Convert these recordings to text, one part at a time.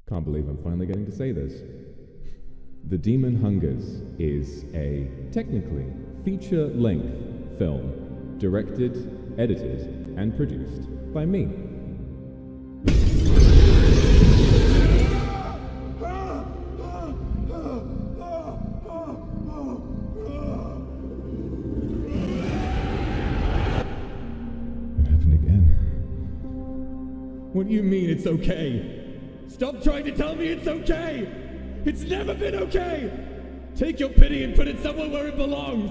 Can't believe I'm finally getting to say this. The Demon Hungers is a, technically, feature-length film, directed, edited, and produced by me. It happened again. What do you mean it's okay? Stop trying to tell me it's okay! It's never been okay! Take your pity and put it somewhere where it belongs!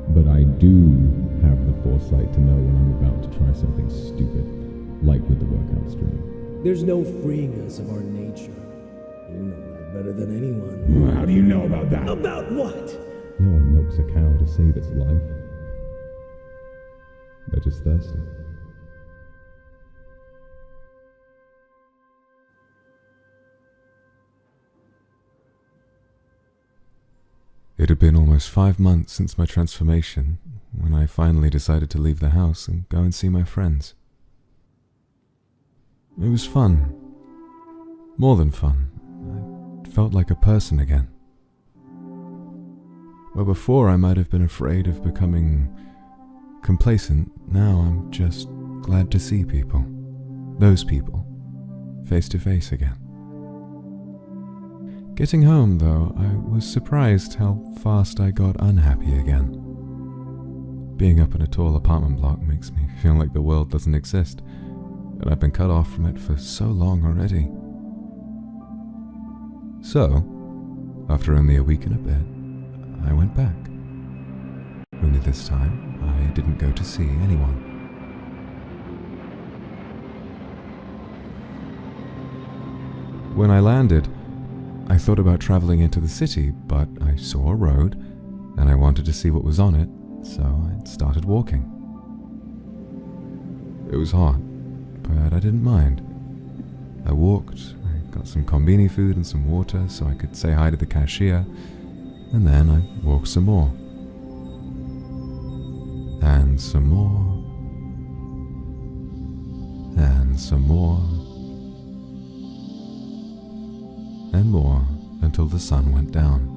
But I do have the foresight to know when I'm about to try something stupid, like with the workout stream. There's no freeing us of our nature. You know that better than anyone. How do you know about that? About what? No one milks a cow to save its life. They're just thirsty. It had been almost 5 months since my transformation when I finally decided to leave the house and go and see my friends. It was fun. More than fun. I felt like a person again. Where before I might have been afraid of becoming complacent, now I'm just glad to see people. Those people. Face to face again. Getting home, though, I was surprised how fast I got unhappy again. Being up in a tall apartment block makes me feel like the world doesn't exist, and I've been cut off from it for so long already. So, after only a week and a bit, I went back. Only this time, I didn't go to see anyone. When I landed, I thought about traveling into the city, but I saw a road, and I wanted to see what was on it, so I started walking. It was hot, but I didn't mind. I walked, I got some konbini food and some water so I could say hi to the cashier, and then I walked some more. And some more. And some more. and more until the sun went down.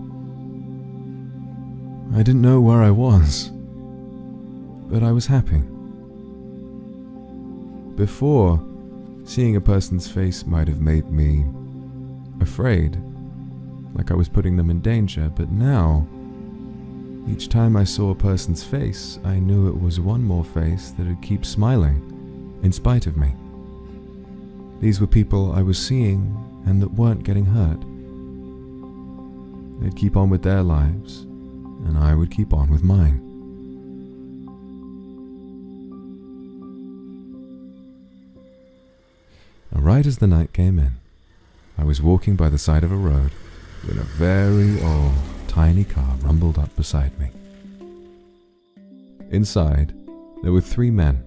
I didn't know where I was, but I was happy. Before, seeing a person's face might have made me afraid, like I was putting them in danger, but now, each time I saw a person's face, I knew it was one more face that would keep smiling, in spite of me. These were people I was seeing and that weren't getting hurt. They'd keep on with their lives, and I would keep on with mine. Right as the night came in, I was walking by the side of a road when a very old, tiny car rumbled up beside me. Inside, there were 3 men.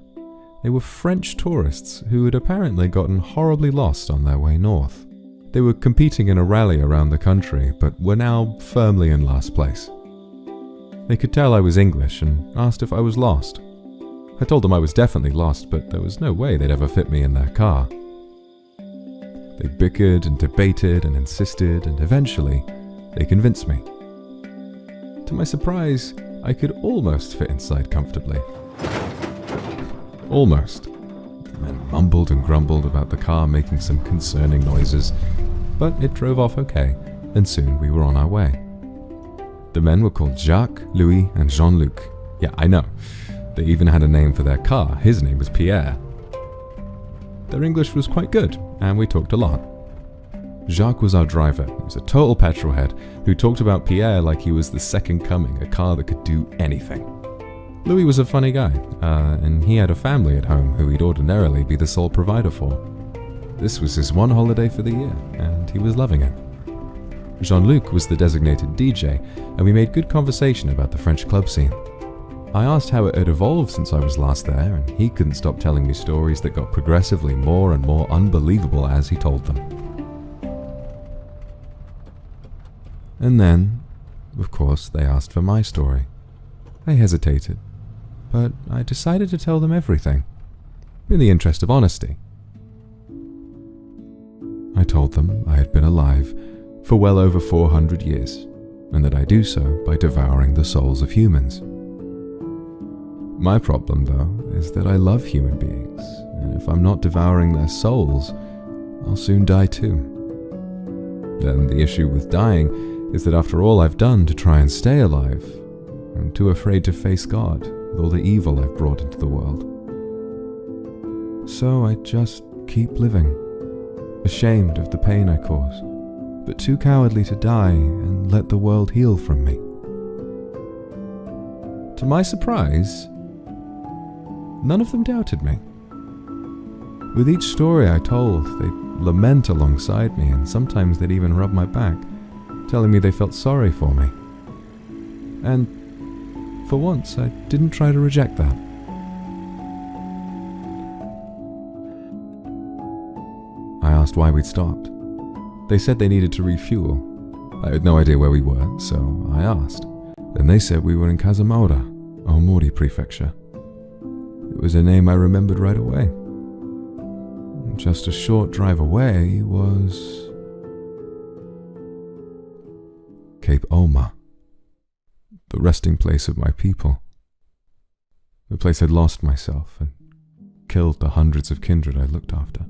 They were French tourists who had apparently gotten horribly lost on their way north. They were competing in a rally around the country, but were now firmly in last place. They could tell I was English and asked if I was lost. I told them I was definitely lost, but there was no way they'd ever fit me in their car. They bickered and debated and insisted, and eventually, they convinced me. To my surprise, I could almost fit inside comfortably. Almost. The men mumbled and grumbled about the car making some concerning noises, but it drove off okay, and soon we were on our way. The men were called Jacques, Louis, and Jean-Luc. Yeah, I know. They even had a name for their car. His name was Pierre. Their English was quite good, and we talked a lot. Jacques was our driver. He was a total petrolhead who talked about Pierre like he was the second coming, a car that could do anything. Louis was a funny guy, and he had a family at home who he'd ordinarily be the sole provider for. This was his one holiday for the year, and he was loving it. Jean-Luc was the designated DJ, and we made good conversation about the French club scene. I asked how it had evolved since I was last there, and he couldn't stop telling me stories that got progressively more and more unbelievable as he told them. And then, of course, they asked for my story. I hesitated, but I decided to tell them everything, in the interest of honesty. I told them I had been alive for well over 400 years, and that I do so by devouring the souls of humans. My problem, though, is that I love human beings, and if I'm not devouring their souls, I'll soon die too. Then the issue with dying is that after all I've done to try and stay alive, I'm too afraid to face God with all the evil I've brought into the world. So I just keep living, ashamed of the pain I cause, but too cowardly to die and let the world heal from me. To my surprise, none of them doubted me. With each story I told, they'd lament alongside me, and sometimes they'd even rub my back, telling me they felt sorry for me. And for once, I didn't try to reject that. I asked why we'd stopped. They said they needed to refuel. I had no idea where we were, so I asked. And they said we were in Casamaura, Aomori Prefecture. It was a name I remembered right away. Just a short drive away was Cape Oma, the resting place of my people. The place I'd lost myself and killed the hundreds of kindred I looked after.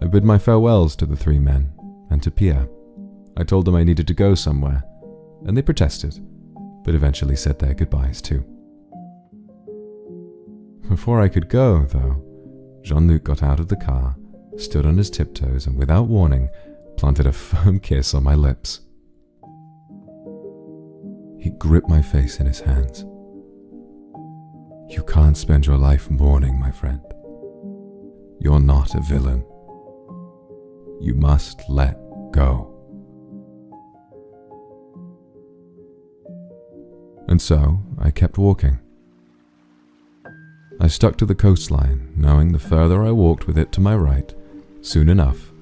I bid my farewells to the 3 men and to Pierre. I told them I needed to go somewhere, and they protested, but eventually said their goodbyes too. Before I could go, though, Jean-Luc got out of the car, stood on his tiptoes, and without warning, planted a firm kiss on my lips. He gripped my face in his hands. "You can't spend your life mourning, my friend. You're not a villain. You must let go." And so, I kept walking. I stuck to the coastline, knowing the further I walked with it to my right, soon enough,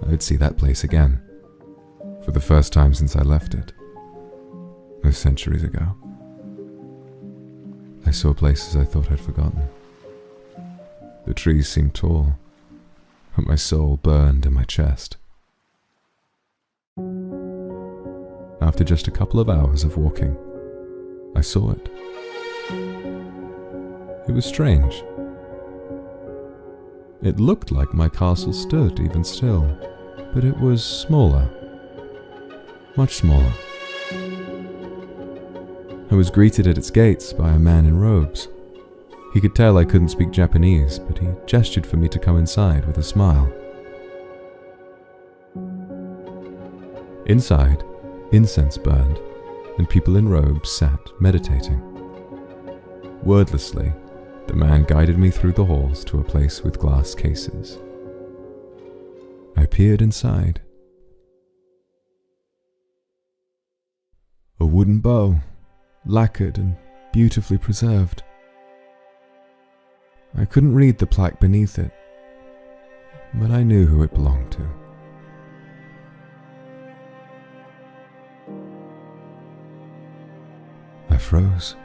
I'd see that place again, for the first time since I left it, those centuries ago. I saw places I thought I'd forgotten. The trees seemed tall, and my soul burned in my chest. After just a couple of hours of walking, I saw it. It was strange. It looked like my castle stood even still, but it was smaller. Much smaller. I was greeted at its gates by a man in robes. He could tell I couldn't speak Japanese, but he gestured for me to come inside with a smile. Inside, incense burned, and people in robes sat meditating. Wordlessly, the man guided me through the halls to a place with glass cases. I peered inside. A wooden bow, lacquered and beautifully preserved. I couldn't read the plaque beneath it, but I knew who it belonged to. I froze.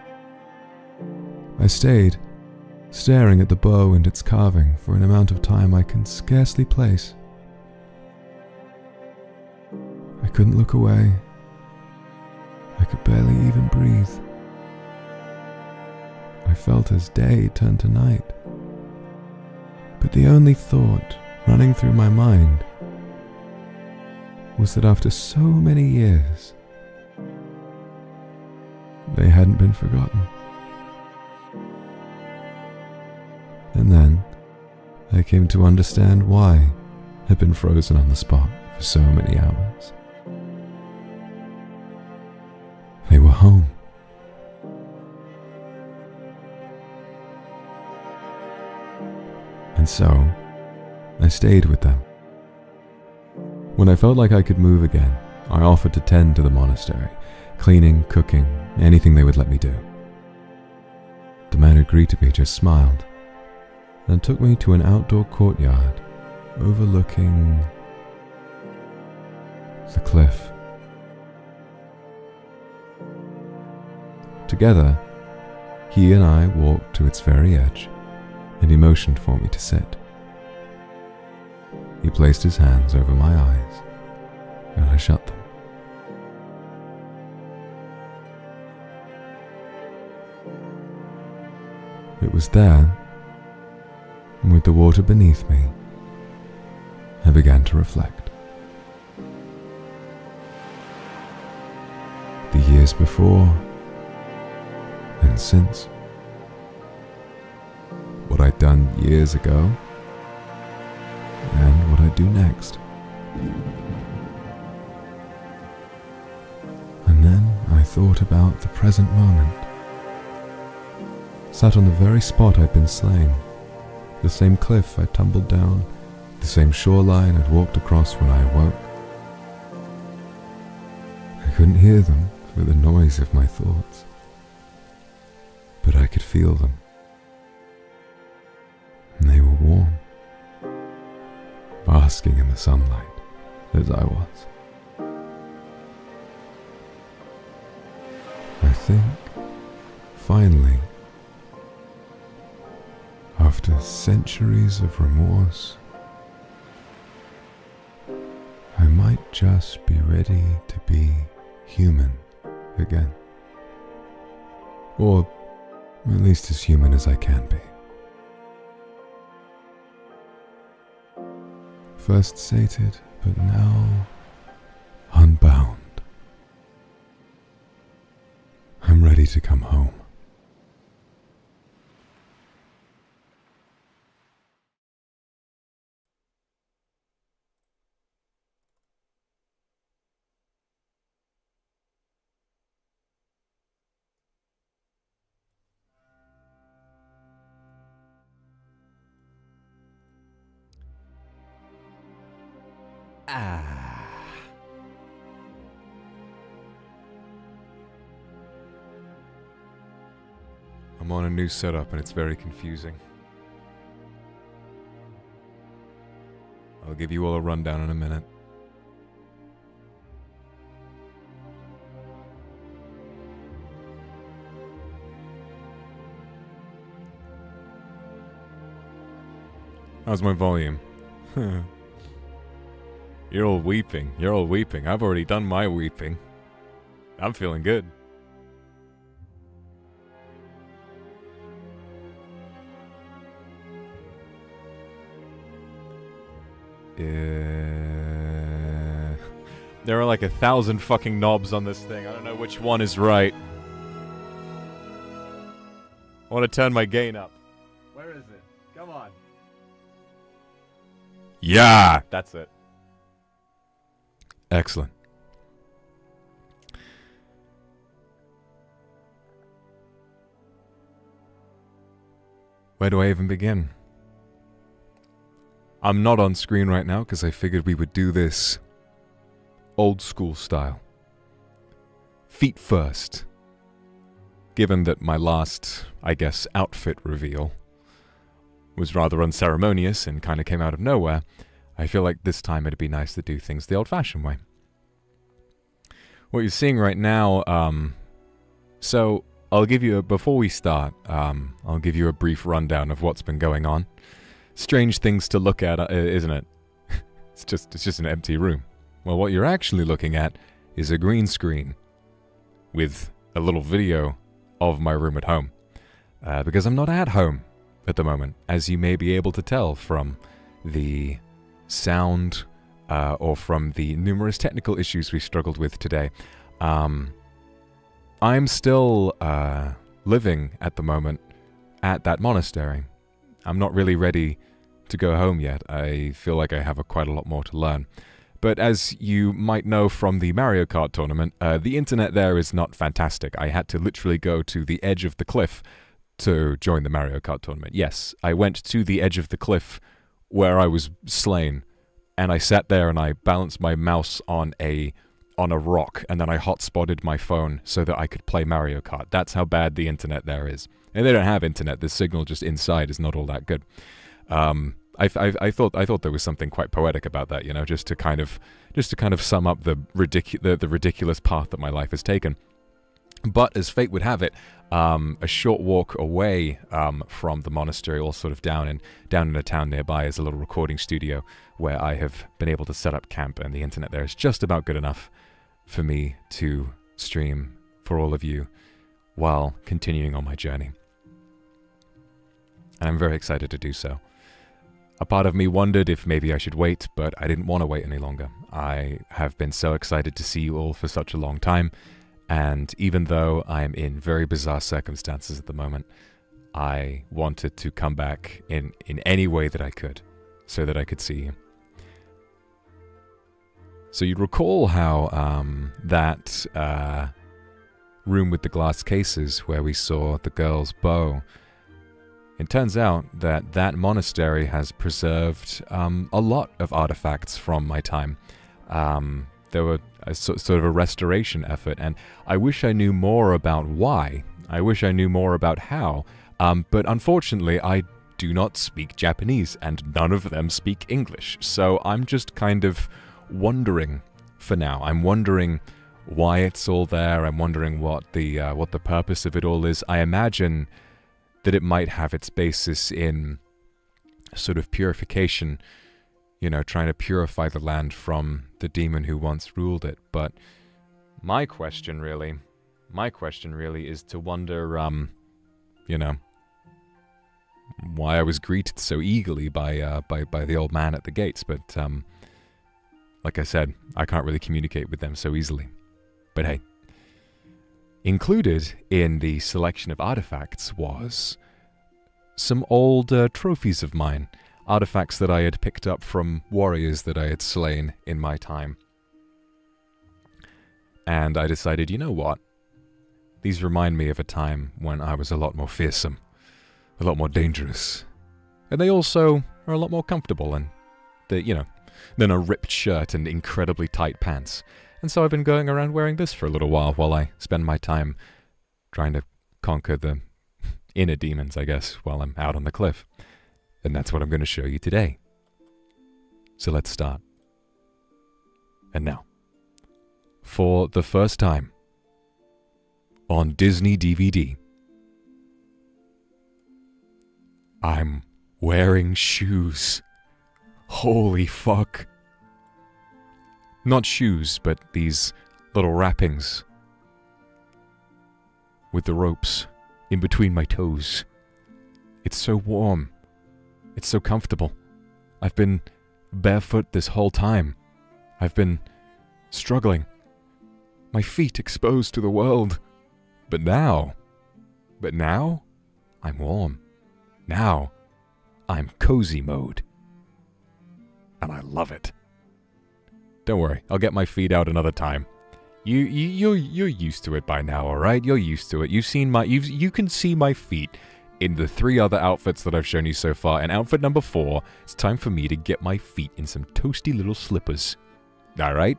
I stayed, staring at the bow and its carving for an amount of time I can scarcely place. I couldn't look away. I could barely even breathe. I felt as day turned to night. But the only thought running through my mind was that after so many years, they hadn't been forgotten. And then I came to understand why I'd been frozen on the spot for so many hours. They were home. And so, I stayed with them. When I felt like I could move again, I offered to tend to the monastery, cleaning, cooking, anything they would let me do. The man who greeted me just smiled, and took me to an outdoor courtyard overlooking the cliff. Together, he and I walked to its very edge, and he motioned for me to sit. He placed his hands over my eyes, and I shut them. It was there, with the water beneath me, I began to reflect. The years before and since. What I'd done years ago, and what I'd do next. And then I thought about the present moment. Sat on the very spot I'd been slain, the same cliff I'd tumbled down, the same shoreline I'd walked across when I awoke. I couldn't hear them for the noise of my thoughts, but I could feel them. And they were warm, basking in the sunlight as I was. I think, finally, after centuries of remorse, I might just be ready to be human again. Or at least as human as I can be. First sated, but now unbound. I'm ready to come home. I'm on a new setup and it's very confusing. I'll give you all a rundown in a minute. How's my volume? You're all weeping. You're all weeping. I've already done my weeping. I'm feeling good. There are like 1,000 fucking knobs on this thing. I don't know which one is right. I want to turn my gain up. Where is it? Come on. Yeah! That's it. Excellent. Where do I even begin? I'm not on screen right now because I figured we would do this old school style. Feet first. Given that my last, I guess, outfit reveal was rather unceremonious and kind of came out of nowhere, I feel like this time it'd be nice to do things the old-fashioned way. What you're seeing right now, so I'll give you, before we start, I'll give you a brief rundown of what's been going on. Strange things to look at, isn't it? It's just an empty room. Well, what you're actually looking at is a green screen with a little video of my room at home. Because I'm not at home at the moment, as you may be able to tell from the sound or from the numerous technical issues we struggled with today. I'm still living at the moment at that monastery. I'm not really ready to go home yet. I feel like I have quite a lot more to learn. But as you might know from the Mario Kart tournament, the internet there is not fantastic. I had to literally go to the edge of the cliff to join the Mario Kart tournament. Yes, I went to the edge of the cliff where I was slain, and I sat there and I balanced my mouse on a rock, and then I hotspotted my phone so that I could play Mario Kart. That's how bad the internet there is. And they don't have internet. The signal just inside is not all that good. I thought there was something quite poetic about that, you know, just to kind of sum up the ridiculous path that my life has taken. But as fate would have it, a short walk away from the monastery, all sort of down in a town nearby, is a little recording studio where I have been able to set up camp, and the internet there is just about good enough for me to stream for all of you while continuing on my journey. And I'm very excited to do so. A part of me wondered if maybe I should wait, but I didn't want to wait any longer. I have been so excited to see you all for such a long time, and even though I am in very bizarre circumstances at the moment, I wanted to come back in any way that I could, so that I could see you. So you'd recall how that room with the glass cases where we saw the girl's bow, it turns out that that monastery has preserved a lot of artifacts from my time. There were sort of a restoration effort, and I wish I knew more about why. I wish I knew more about how. But unfortunately, I do not speak Japanese, and none of them speak English. So I'm just kind of wondering for now. I'm wondering why it's all there. I'm wondering what the purpose of it all is. I imagine that it might have its basis in sort of purification, you know, trying to purify the land from the demon who once ruled it. But my question really is to wonder, you know, why I was greeted so eagerly by the old man at the gates. But like I said, I can't really communicate with them so easily. But hey. Included in the selection of artifacts was some old trophies of mine, artifacts that I had picked up from warriors that I had slain in my time. And I decided, you know what? These remind me of a time when I was a lot more fearsome, a lot more dangerous. And they also are a lot more comfortable and, than a ripped shirt and incredibly tight pants. And so I've been going around wearing this for a little while I spend my time trying to conquer the inner demons, I guess, while I'm out on the cliff. And that's what I'm going to show you today. So let's start. And now, for the first time on Disney DVD, I'm wearing shoes. Holy fuck. Not shoes, but these little wrappings. With the ropes in between my toes. It's so warm. It's so comfortable. I've been barefoot this whole time. I've been struggling. My feet exposed to the world. But now, I'm warm. Now, I'm cozy mode. And I love it. Don't worry, I'll get my feet out another time. You're used to it by now, alright? You're used to it. You can see my feet in the 3 other outfits that I've shown you so far. And outfit number 4, it's time for me to get my feet in some toasty little slippers. Alright?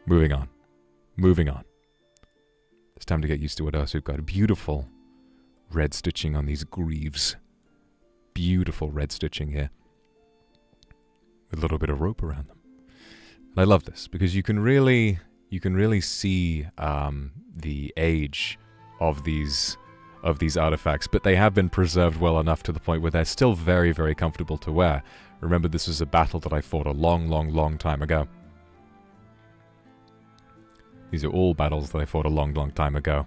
Moving on. It's time to get used to what else we've got. Beautiful red stitching on these greaves. Beautiful red stitching here. With a little bit of rope around them. And I love this because you can really see the age of these artifacts, but they have been preserved well enough to the point where they're still very, very comfortable to wear. Remember, this was a battle that I fought a long, long, long time ago. These are all battles that I fought a long, long time ago.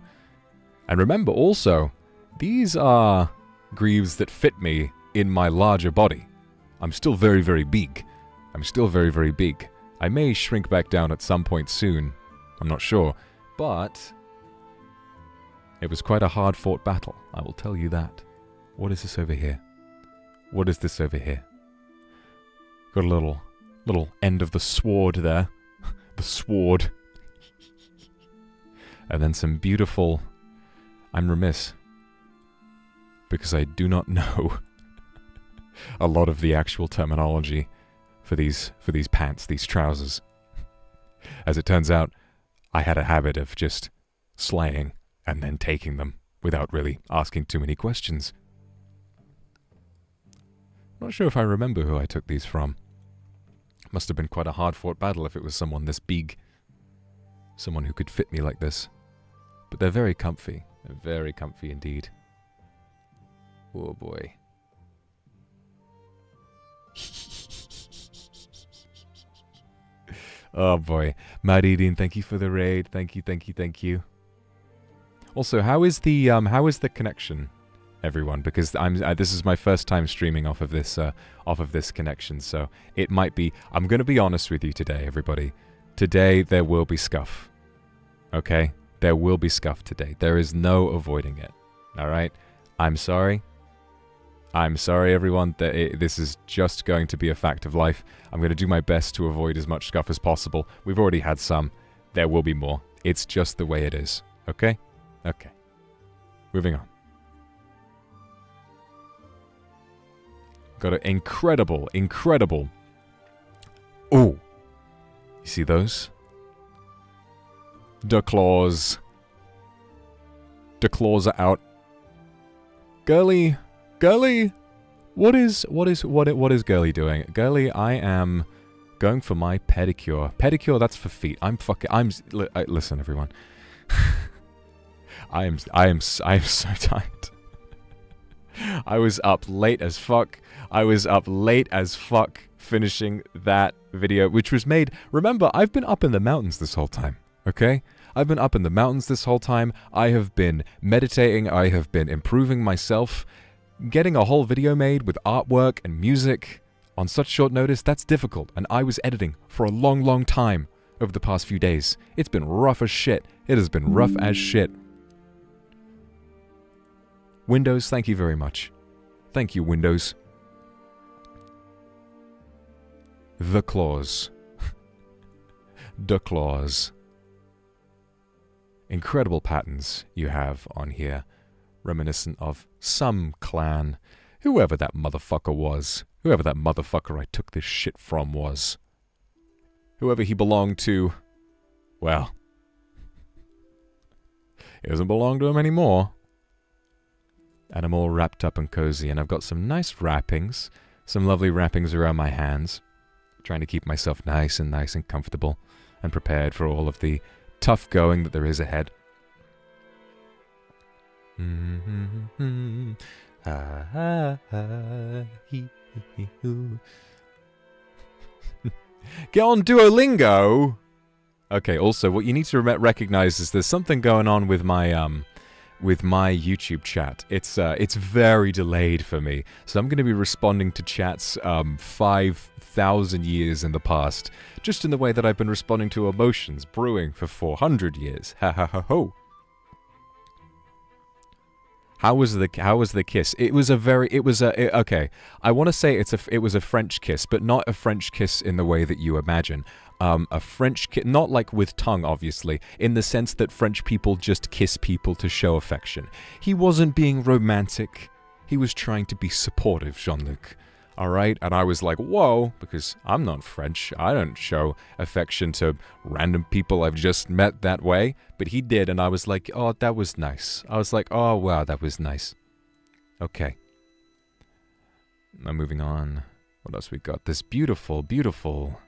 And remember also, these are greaves that fit me in my larger body. I'm still very, very big. I may shrink back down at some point soon. I'm not sure. But it was quite a hard-fought battle, I will tell you that. What is this over here? Got a little end of the sword there. The sword. And then some beautiful... I'm remiss. Because I do not know a lot of the actual terminology for these pants, these trousers. As it turns out, I had a habit of just slaying and then taking them without really asking too many questions. Not sure if I remember who I took these from. Must have been quite a hard-fought battle if it was someone this big. Someone who could fit me like this. But they're very comfy. They're very comfy indeed. Oh boy. Oh boy. Maridin, thank you for the raid. Thank you. Also, how is the connection, everyone? Because this is my first time streaming off of this connection, so it might be. I'm gonna be honest with you today, everybody. Today there will be scuff. Okay, there will be scuff today. There is no avoiding it. All right. I'm sorry. Everyone. This is just going to be a fact of life. I'm going to do my best to avoid as much scuff as possible. We've already had some. There will be more. It's just the way it is. Okay? Okay. Moving on. Got an incredible... Oh! You see those? The claws. The claws are out. Girly... What is Girly doing? Girly, I am going for my pedicure. Pedicure, that's for feet. Listen, everyone. I am so tired. I was up late as fuck. Finishing that video, which was made... Remember, I've been up in the mountains this whole time, okay? I've been up in the mountains this whole time. I have been meditating. I have been improving myself. Getting a whole video made with artwork and music on such short notice, that's difficult. And I was editing for a long, long time over the past few days. It's been rough as shit. It has been rough as shit. Windows, thank you very much. Thank you, Windows. The claws. The claws. Incredible patterns you have on here. Reminiscent of some clan. Whoever that motherfucker was. Whoever that motherfucker I took this shit from was. Whoever he belonged to. Well. It doesn't belong to him anymore. And I'm all wrapped up and cozy. And I've got some nice wrappings. Some lovely wrappings around my hands. Trying to keep myself nice and comfortable. And prepared for all of the tough going that there is ahead. Get on Duolingo! Okay, also, what you need to recognize is there's something going on with my YouTube chat. It's very delayed for me, so I'm going to be responding to chats 5,000 years in the past, just in the way that I've been responding to emotions brewing for 400 years. Ha ha ha ho. How was the kiss? Okay. I want to say it was a French kiss, but not a French kiss in the way that you imagine. A French kiss, not like with tongue, obviously, in the sense that French people just kiss people to show affection. He wasn't being romantic. He was trying to be supportive, Jean-Luc. Alright? And I was like, whoa, because I'm not French. I don't show affection to random people I've just met that way. But he did, and I was like, oh, that was nice. I was like, oh, wow, that was nice. Okay. Now moving on. What else we got? This beautiful, beautiful...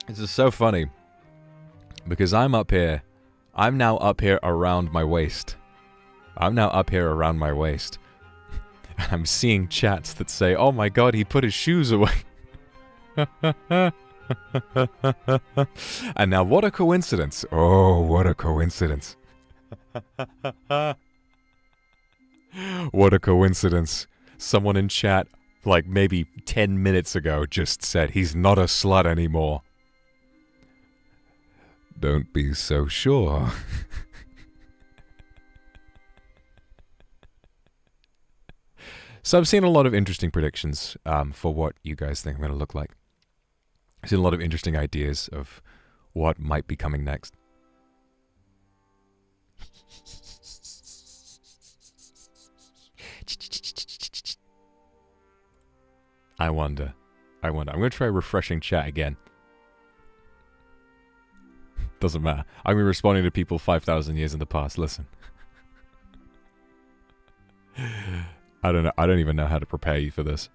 This is so funny, because I'm now up here around my waist. And I'm seeing chats that say, oh my god, he put his shoes away. And now what a coincidence. Oh, what a coincidence. What a coincidence. Someone in chat, like maybe 10 minutes ago, just said he's not a slut anymore. Don't be so sure. So I've seen a lot of interesting predictions for what you guys think I'm going to look like. I've seen a lot of interesting ideas of what might be coming next. I wonder. I'm going to try refreshing chat again. Doesn't matter. I'm going to be responding to people 5,000 years in the past. Listen. I don't know. I don't even know how to prepare you for this.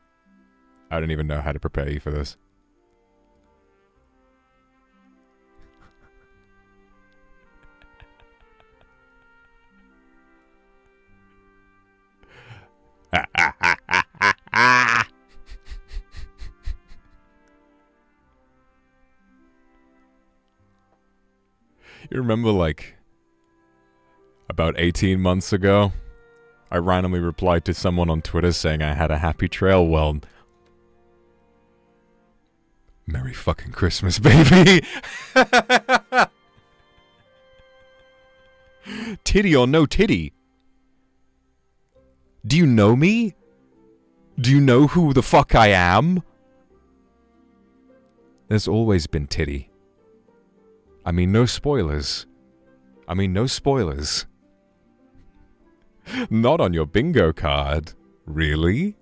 You remember, like, about 18 months ago, I randomly replied to someone on Twitter saying I had a happy trail. Well, Merry fucking Christmas, baby! Titty or no titty? Do you know me? Do you know who the fuck I am? There's always been titty. I mean, no spoilers. Not on your bingo card. Really?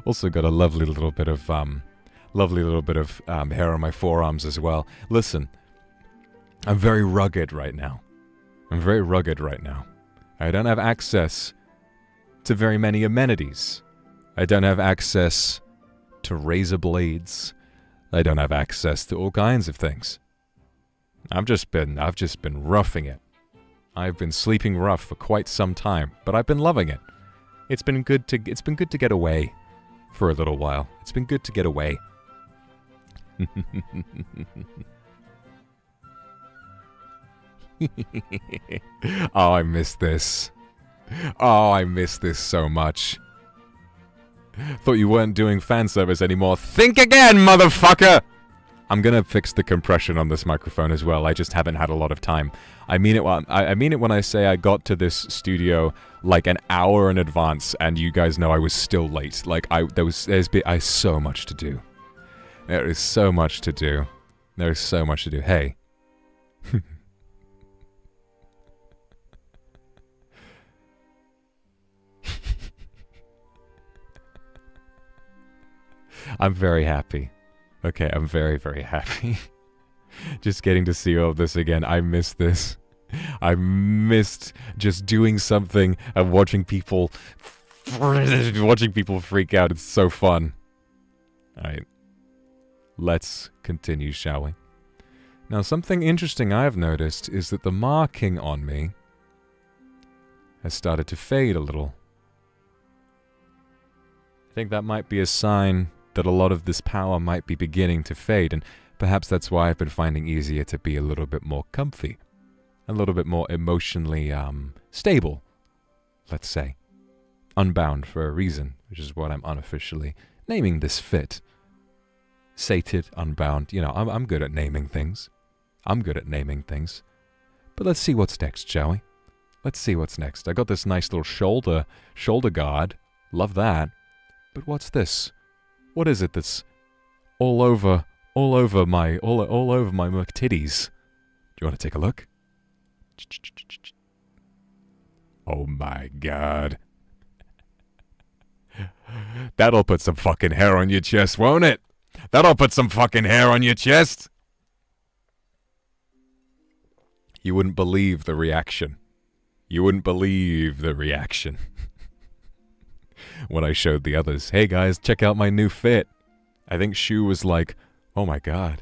Also got a lovely little bit of hair on my forearms as well. Listen, I'm very rugged right now. I don't have access to very many amenities. I don't have access to razor blades. I don't have access to all kinds of things. I've just been roughing it. I've been sleeping rough for quite some time, but I've been loving it. It's been good to get away for a little while. It's been good to get away. Oh, I miss this. Oh, I miss this so much. Thought you weren't doing fan service anymore. Think again, motherfucker! I'm gonna fix the compression on this microphone as well. I just haven't had a lot of time. I mean it when I say I got to this studio like an hour in advance, and you guys know I was still late. Like there's so much to do. There is so much to do. Hey. I'm very happy. Okay, I'm very, very happy. Just getting to see all this again. I miss this. I missed just doing something and watching people Watching people freak out, it's so fun. Alright. Let's continue, shall we? Now, something interesting I've noticed is that the marking on me has started to fade a little. I think that might be a sign that a lot of this power might be beginning to fade, and perhaps that's why I've been finding easier to be a little bit more comfy. A little bit more emotionally, stable, let's say. Unbound for a reason, which is what I'm unofficially naming this fit. Sated, unbound, you know, I'm good at naming things. But let's see what's next, shall we? Let's see what's next. I got this nice little shoulder guard. Love that. But what's this? What is it that's all over my titties? Do you want to take a look? Oh my god. That'll put some fucking hair on your chest, won't it? That'll put some fucking hair on your chest. You wouldn't believe the reaction. When I showed the others, hey guys, check out my new fit. I think Shu was like, oh my god.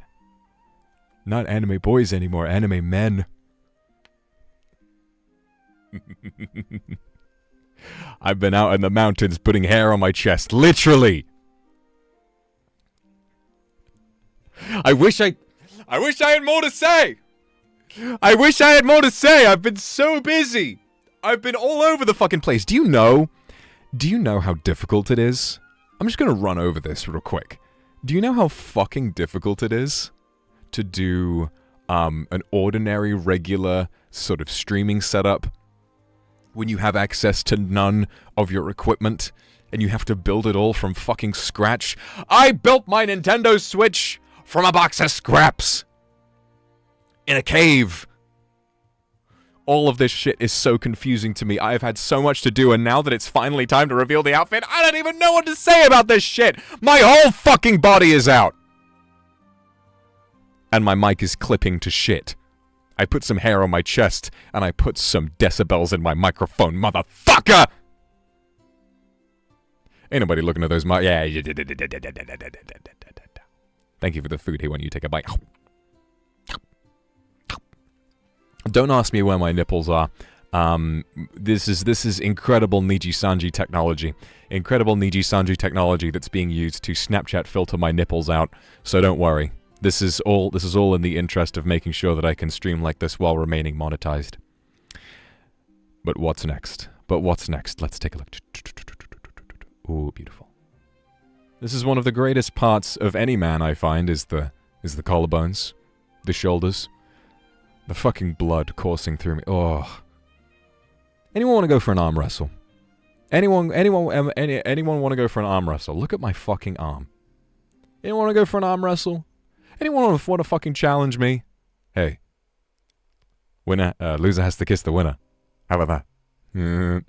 Not anime boys anymore, anime men. I've been out in the mountains putting hair on my chest, literally. I wish I had more to say. I've been so busy. I've been all over the fucking place. Do you know how difficult it is? I'm just gonna run over this real quick. Do you know how fucking difficult it is to do an ordinary, regular sort of streaming setup when you have access to none of your equipment and you have to build it all from fucking scratch? I built my Nintendo Switch from a box of scraps in a cave. All of this shit is so confusing to me. I've had so much to do, and now that it's finally time to reveal the outfit, I don't even know what to say about this shit. My whole fucking body is out. And my mic is clipping to shit. I put some hair on my chest, and I put some decibels in my microphone, motherfucker! Ain't nobody looking at those yeah. Thank you for the food here when you take a bite. Don't ask me where my nipples are. This is incredible NIJISANJI technology. Incredible NIJISANJI technology that's being used to Snapchat filter my nipples out. So don't worry. This is all in the interest of making sure that I can stream like this while remaining monetized. But what's next? Let's take a look. Ooh, beautiful. This is one of the greatest parts of any man, I find, is the collarbones, the shoulders. The fucking blood coursing through me. Oh. Anyone want to go for an arm wrestle? Anyone want to go for an arm wrestle? Look at my fucking arm. Anyone want to go for an arm wrestle? Anyone want to fucking challenge me? Hey. Winner, loser has to kiss the winner. How about that?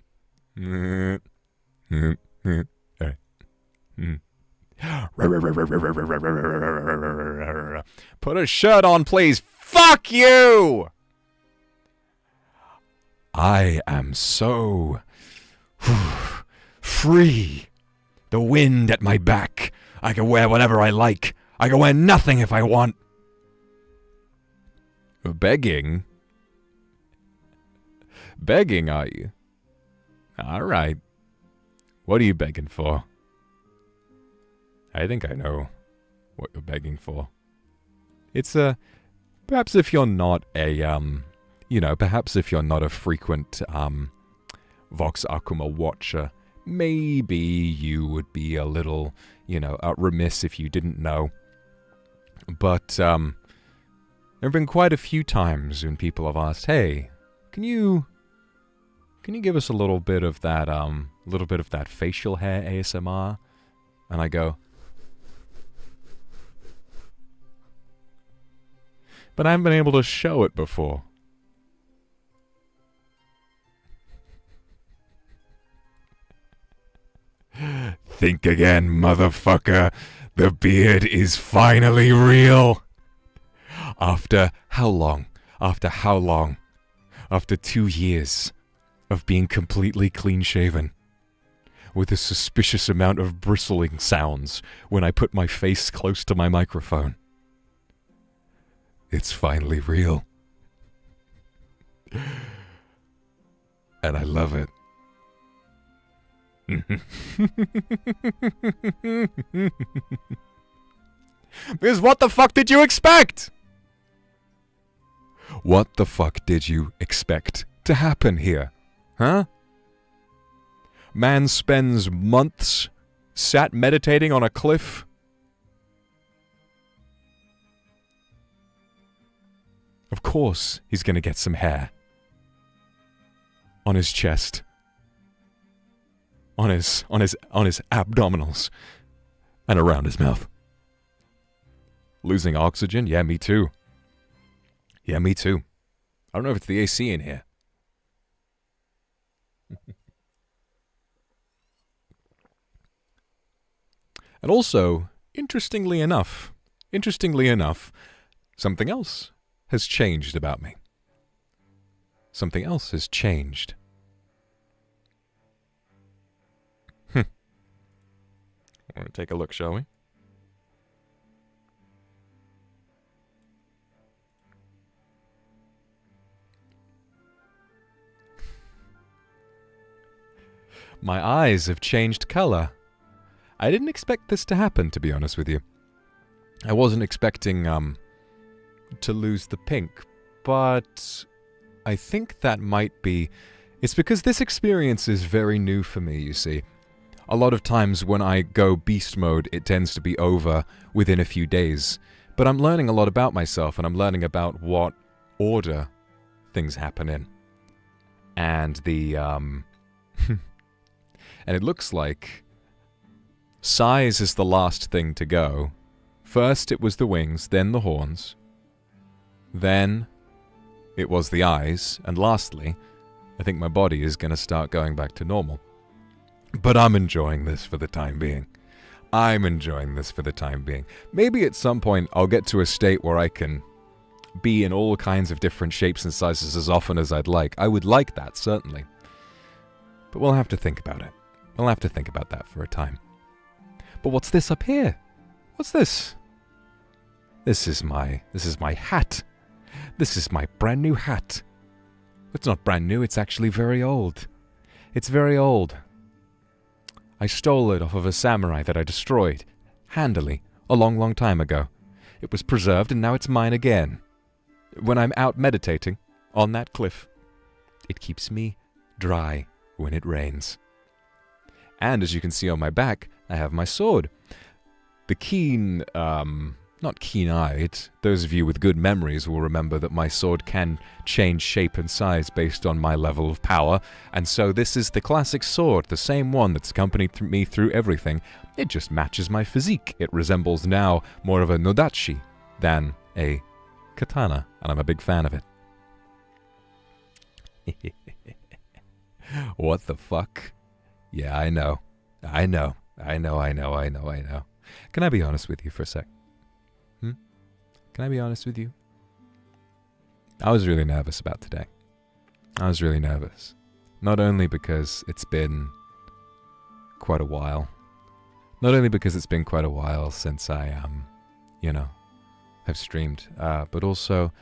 Put a shirt on, please. Fuck you! I am so free. The wind at my back. I can wear whatever I like. I can wear nothing if I want. Begging? Begging, are you? Alright. What are you begging for? I think I know what you're begging for. It's perhaps if you're not a, perhaps if you're not a frequent, Vox Akuma watcher, maybe you would be a little, remiss if you didn't know. But, there have been quite a few times when people have asked, hey, can you give us a little bit of that facial hair ASMR? And I go, but I haven't been able to show it before. Think again, motherfucker. The beard is finally real. After how long? After how long? After 2 years of being completely clean-shaven. with a suspicious amount of bristling sounds when I put my face close to my microphone. It's finally real. And I love it. Because what the fuck did you expect? What the fuck did you expect to happen here? Huh? Man spends months sat meditating on a cliff. Of course he's gonna get some hair. On his chest. On his abdominals. And around his mouth. Losing oxygen? Yeah, me too. Yeah, me too. I don't know if it's the AC in here. And also, interestingly enough, something else has changed about me. Something else has changed. Want to take a look, shall we? My eyes have changed color. I didn't expect this to happen, to be honest with you. I wasn't expecting, to lose the pink, but I think that might be... It's because this experience is very new for me, you see. A lot of times when I go beast mode, it tends to be over within a few days. But I'm learning a lot about myself, and I'm learning about what order things happen in. And the, and it looks like size is the last thing to go. First it was the wings, then the horns. Then it was the eyes, and lastly, I think my body is going to start going back to normal. But I'm enjoying this for the time being. I'm enjoying this for the time being. Maybe at some point I'll get to a state where I can be in all kinds of different shapes and sizes as often as I'd like. I would like that, certainly. But we'll have to think about it. We'll have to think about that for a time. But what's this up here? What's this? This is my hat. This is my brand new hat. It's not brand new, it's actually very old. It's very old. I stole it off of a samurai that I destroyed, handily, a long, long time ago. It was preserved and now it's mine again. When I'm out meditating on that cliff, it keeps me dry when it rains. And as you can see on my back, I have my sword. The keen, not keen-eyed, those of you with good memories will remember that my sword can change shape and size based on my level of power, and so this is the classic sword, the same one that's accompanied me through everything. It just matches my physique. It resembles now more of a nodachi than a katana, and I'm a big fan of it. What the fuck? Yeah, I know. Can I be honest with you for a sec? Can I be honest with you? I was really nervous about today. I was really nervous. Not only because it's been quite a while. Not only because it's been quite a while since I, have streamed, but also,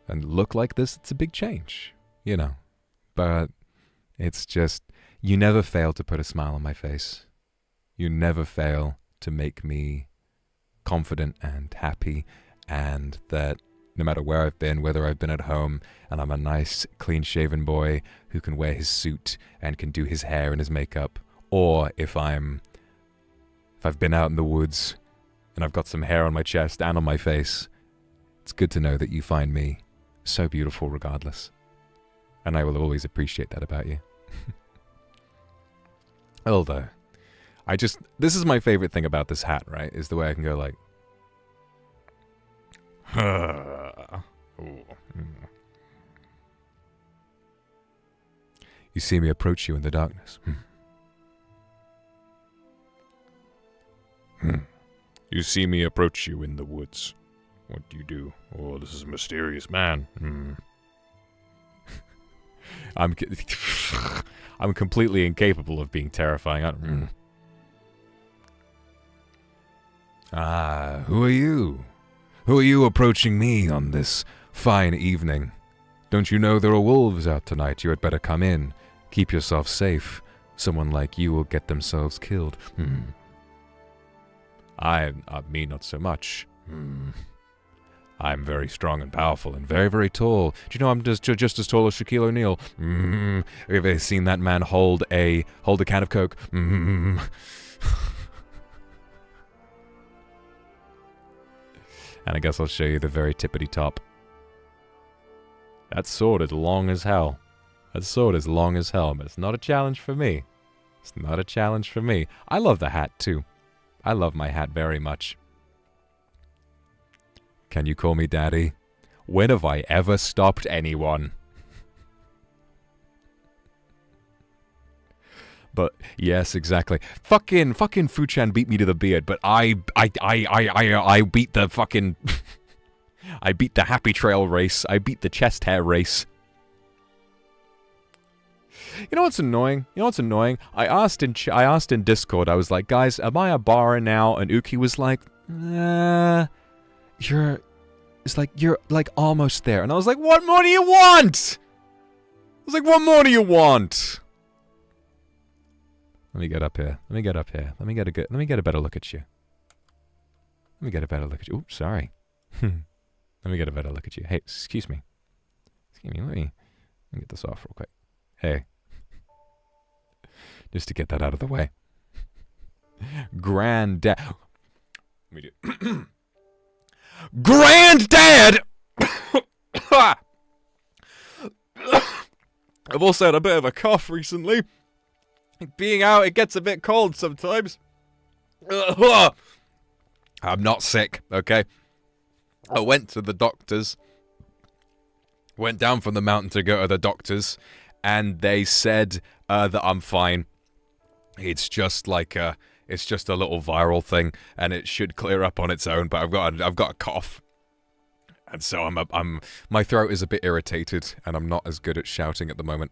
and look like this, it's a big change, But it's just, you never fail to put a smile on my face. You never fail to make me confident and happy, and that no matter where I've been, whether I've been at home and I'm a nice, clean-shaven boy who can wear his suit and can do his hair and his makeup, or if I've been out in the woods and I've got some hair on my chest and on my face, it's good to know that you find me so beautiful regardless. And I will always appreciate that about you. Although, this is my favorite thing about this hat, right? Is the way I can go like, you see me approach you in the darkness. You see me approach you in the woods. What do you do? Oh, this is a mysterious man. I'm completely incapable of being terrifying. Who are you? Who are you approaching me on this fine evening? Don't you know there are wolves out tonight? You had better come in. Keep yourself safe. Someone like you will get themselves killed. Me not so much. I'm very strong and powerful and very, very tall. Do you know I'm just as tall as Shaquille O'Neal? Have you ever seen that man hold a can of Coke? And I guess I'll show you the very tippity top. That sword is long as hell. That sword is long as hell, but it's not a challenge for me. It's not a challenge for me. I love the hat, too. I love my hat very much. Can you call me Daddy? When have I ever stopped anyone? But yes, exactly. Fucking Fuchan beat me to the beard, but I beat the fucking I beat the happy trail race. I beat the chest hair race. You know what's annoying? I asked in Discord. I was like, guys, am I a barra now? And Uki was like, you're like almost there. And I was like, what more do you want? Let me get up here. Let me get a better look at you. Oops, sorry. Let me get a better look at you. Hey, excuse me. Let me get this off real quick. Hey. Just to get that out of the way. Granddad. Let me do. Granddad! I've also had a bit of a cough recently. Being out, it gets a bit cold sometimes. I'm not sick, okay? I went to the doctors. Went down from the mountain to go to the doctors. And they said that I'm fine. It's just like it's just a little viral thing, and it should clear up on its own. But I've got a cough, and so my throat is a bit irritated, and I'm not as good at shouting at the moment.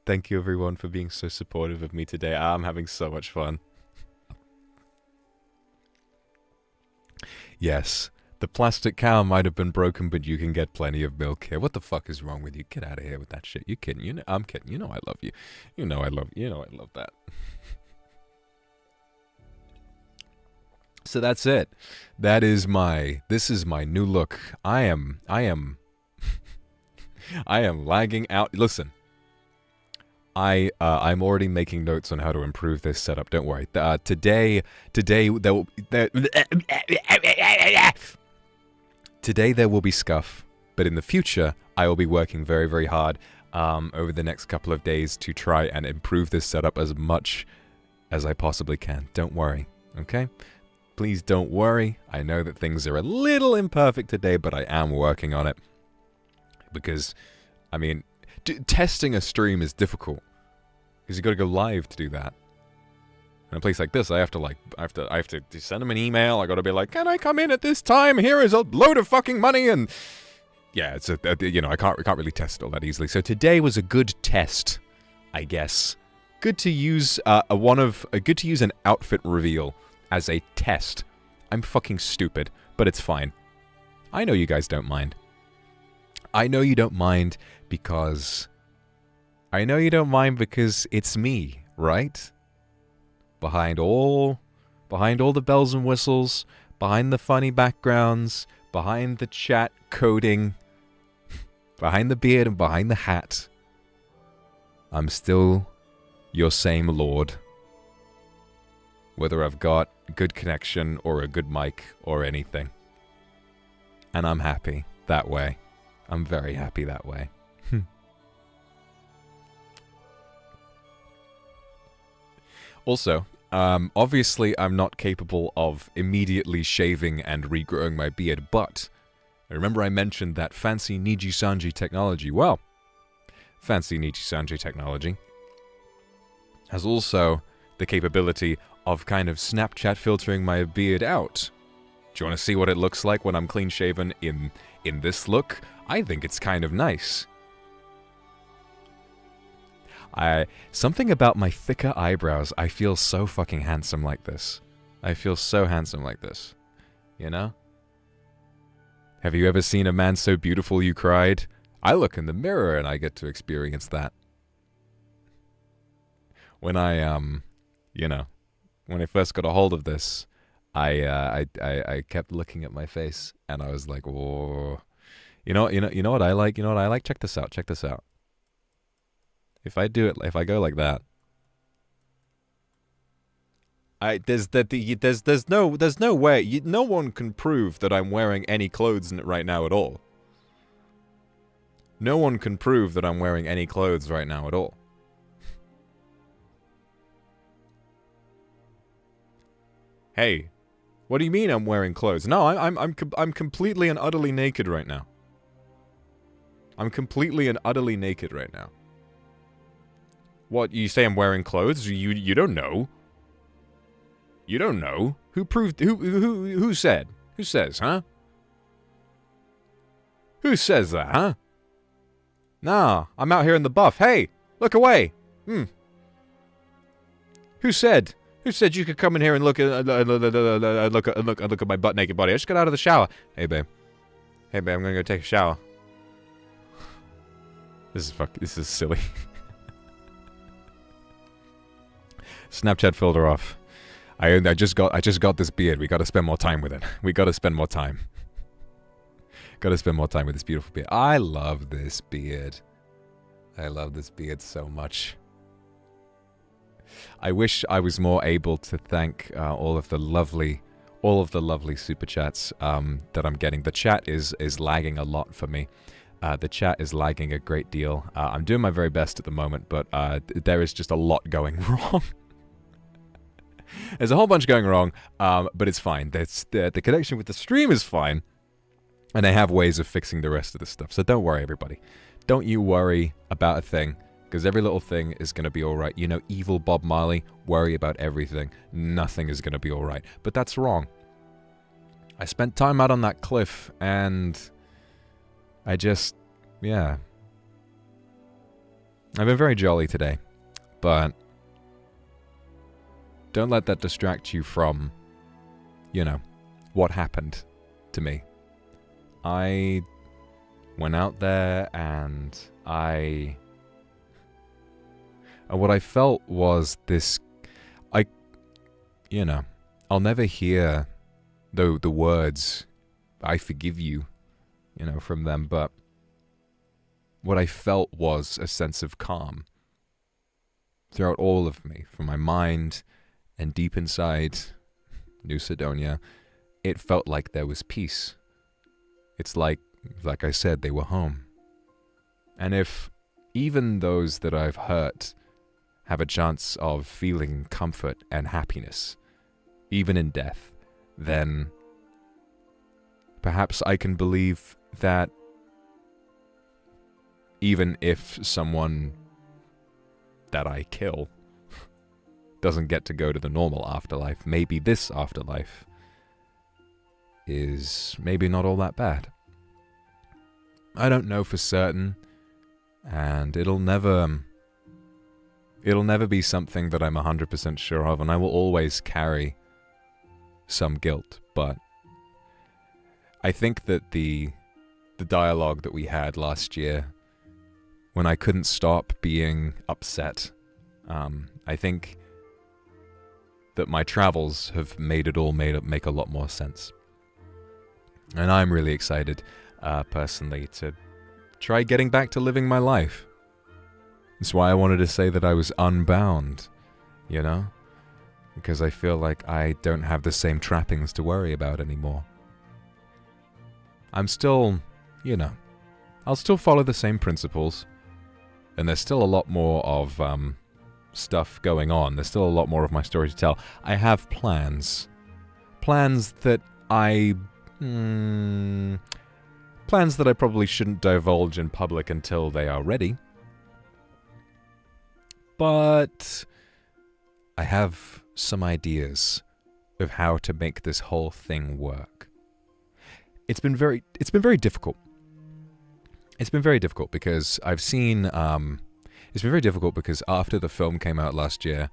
Thank you everyone for being so supportive of me today. I'm having so much fun. Yes, the plastic cow might have been broken, but you can get plenty of milk here. What the fuck is wrong with you? Get out of here with that shit. You kidding? You know, I'm kidding. You know I love you. You know I love that. So that's it. This is my new look. I am lagging out. Listen. I'm already making notes on how to improve this setup. Don't worry. Today there will be scuff, but in the future I will be working very, very hard over the next couple of days to try and improve this setup as much as I possibly can. Don't worry, okay? Please don't worry. I know that things are a little imperfect today, but I am working on it because, I mean, testing a stream is difficult. Because you got to go live to do that. In a place like this, I have to send them an email. I got to be like, can I come in at this time? Here is a load of fucking money, and yeah, it's I can't really test it all that easily. So today was a good test, I guess. Good to use good to use an outfit reveal as a test. I'm fucking stupid, but it's fine. I know you guys don't mind. I know you don't mind because it's me, right? Behind all the bells and whistles, behind the funny backgrounds, behind the chat coding, behind the beard and behind the hat, I'm still your same lord. Whether I've got good connection or a good mic or anything. And I'm happy that way. I'm very happy that way. Also, obviously I'm not capable of immediately shaving and regrowing my beard, but remember I mentioned that fancy NIJISANJI technology. Well, fancy NIJISANJI technology has also the capability of kind of Snapchat filtering my beard out. Do you want to see what it looks like when I'm clean shaven in this look? I think it's kind of nice. Something about my thicker eyebrows, I feel so fucking handsome like this. I feel so handsome like this. You know? Have you ever seen a man so beautiful you cried? I look in the mirror and I get to experience that. When I, you know, when I first got a hold of this, I kept looking at my face and I was like, whoa. You know what I like? You know what I like? Check this out. Check this out. If I do it, if I go like that, there's no way. No one can prove that I'm wearing any clothes right now at all. No one can prove that I'm wearing any clothes right now at all. Hey, what do you mean I'm wearing clothes? No, I'm completely and utterly naked right now. I'm completely and utterly naked right now. What, you say I'm wearing clothes? You don't know. You don't know. Who proved, who said? Who says, huh? Who says that, huh? Nah, I'm out here in the buff. Hey, look away. Who said? Who said you could come in here and look at look at my butt naked body? I just got out of the shower. Hey babe, I'm gonna go take a shower. This is silly. Snapchat filter off. I just got this beard. We got to spend more time with it. We got to spend more time. Got to spend more time with this beautiful beard. I love this beard. I love this beard so much. I wish I was more able to thank all of the lovely super chats that I'm getting. The chat is lagging a lot for me. The chat is lagging a great deal. I'm doing my very best at the moment, but there is just a lot going wrong. There's a whole bunch going wrong, but it's fine. The connection with the stream is fine, and I have ways of fixing the rest of the stuff. So don't worry, everybody. Don't you worry about a thing, because every little thing is going to be alright. You know, evil Bob Marley, worry about everything. Nothing is going to be alright. But that's wrong. I spent time out on that cliff, and I just, yeah. I've been very jolly today, but don't let that distract you from, you know, what happened to me. I went out there and what I felt was this, you know, I'll never hear the words, I forgive you, you know, from them, but what I felt was a sense of calm throughout all of me, from my mind and deep inside New Sidonia. It felt like there was peace. It's like I said, they were home. And if even those that I've hurt have a chance of feeling comfort and happiness, even in death, then perhaps I can believe that even if someone that I kill doesn't get to go to the normal afterlife, maybe this afterlife is maybe not all that bad. I don't know for certain, and it'll never be something that I'm 100% sure of, and I will always carry some guilt, but I think that the dialogue that we had last year, when I couldn't stop being upset, I think that my travels have made it all make a lot more sense. And I'm really excited, personally, to try getting back to living my life. That's why I wanted to say that I was unbound, you know? Because I feel like I don't have the same trappings to worry about anymore. I'm still, you know, I'll still follow the same principles, and there's still a lot more of stuff going on. There's still a lot more of my story to tell. I have plans. Plans that I probably shouldn't divulge in public until they are ready. But I have some ideas of how to make this whole thing work. it's been very difficult. It's been very difficult because I've seen, it's been very difficult because after the film came out last year,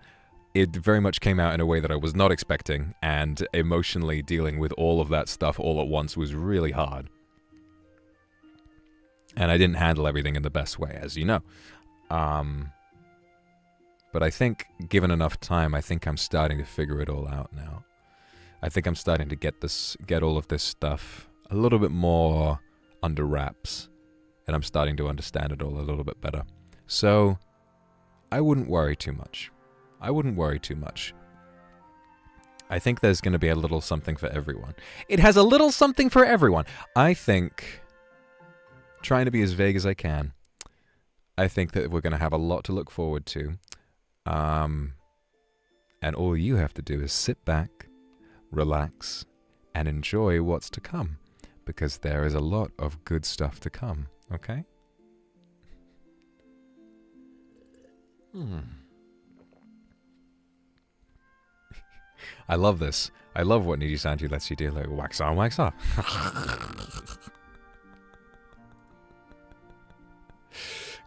it very much came out in a way that I was not expecting, and emotionally dealing with all of that stuff all at once was really hard. And I didn't handle everything in the best way, as you know. But I think, given enough time, I think I'm starting to figure it all out now. I think I'm starting to get all of this stuff a little bit more under wraps, and I'm starting to understand it all a little bit better. So, I wouldn't worry too much. I wouldn't worry too much. I think there's going to be a little something for everyone. It has a little something for everyone. I think, trying to be as vague as I can, I think that we're going to have a lot to look forward to. And all you have to do is sit back, relax, and enjoy what's to come. Because there is a lot of good stuff to come, okay? I love this. I love what NIJISANJI lets you do, like wax on, wax off.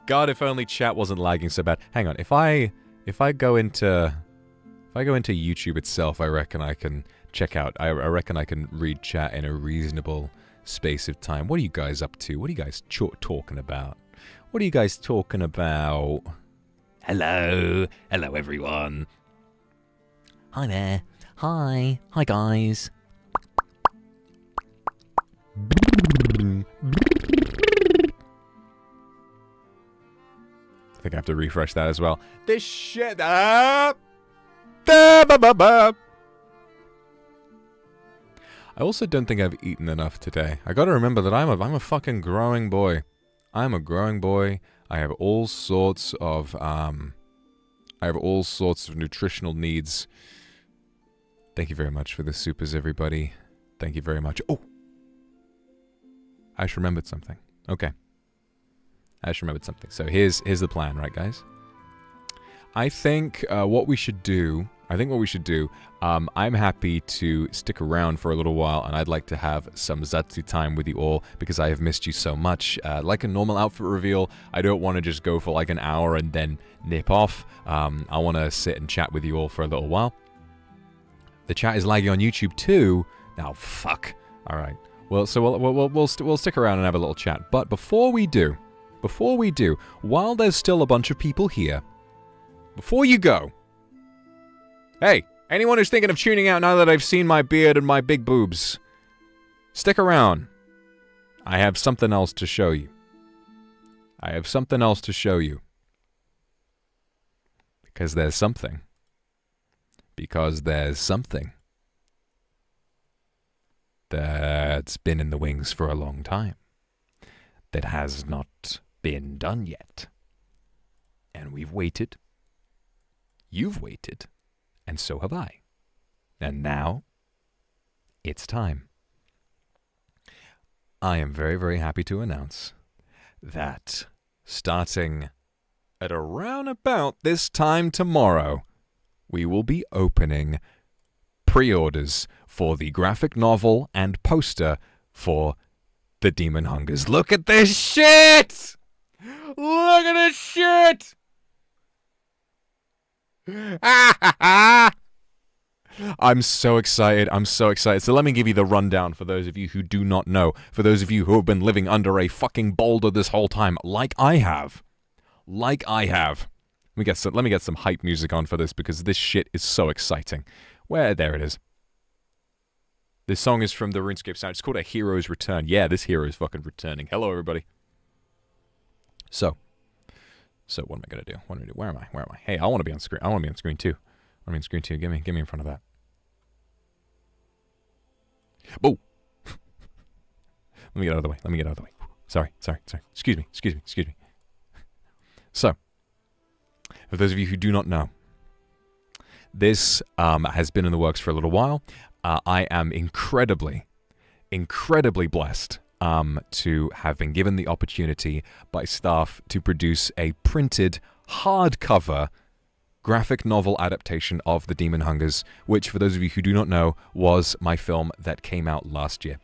God, if only chat wasn't lagging so bad. Hang on, if I go into YouTube itself, I reckon I can check out. I reckon I can read chat in a reasonable space of time. What are you guys up to? What are you guys talking about? What are you guys talking about? Hello, hello everyone. Hi there. Hi guys. I think I have to refresh that as well. This shit. I also don't think I've eaten enough today. I gotta remember that I'm a fucking growing boy. I'm a growing boy. I have all sorts of nutritional needs. Thank you very much for the supers, everybody. Thank you very much. Oh! I just remembered something. Okay. I just remembered something. So here's the plan, right, guys? I think what we should do... I'm happy to stick around for a little while, and I'd like to have some Zatsu time with you all, because I have missed you so much. Like a normal outfit reveal, I don't want to just go for like an hour and then nip off. I want to sit and chat with you all for a little while. The chat is laggy on YouTube too. Now, fuck. All right. Well, so we'll stick around and have a little chat. But before we do, while there's still a bunch of people here, before you go, hey, anyone who's thinking of tuning out now that I've seen my beard and my big boobs, stick around. I have something else to show you. Because there's something. That's been in the wings for a long time. That has not been done yet. And we've waited. You've waited. And so have I. And now, it's time. I am very, very happy to announce that starting at around about this time tomorrow, we will be opening pre-orders for the graphic novel and poster for The Demon Hungers. Look at this shit! Look at this shit! I'm so excited. So let me give you the rundown for those of you who do not know. For those of you who have been living under a fucking boulder this whole time, like I have. Let me get some hype music on for this, because this shit is so exciting. There it is. This song is from the RuneScape sound. It's called A Hero's Return. Yeah, this hero is fucking returning. Hello, everybody. So what am I gonna do? Where am I? Hey, I want to be on screen. I want to be on screen too. Get me in front of that. Boo! Let me get out of the way. Sorry. Excuse me. So, for those of you who do not know, this has been in the works for a little while. I am incredibly blessed to have been given the opportunity by staff to produce a printed hardcover graphic novel adaptation of The Demon Hungers, which, for those of you who do not know, was my film that came out last year.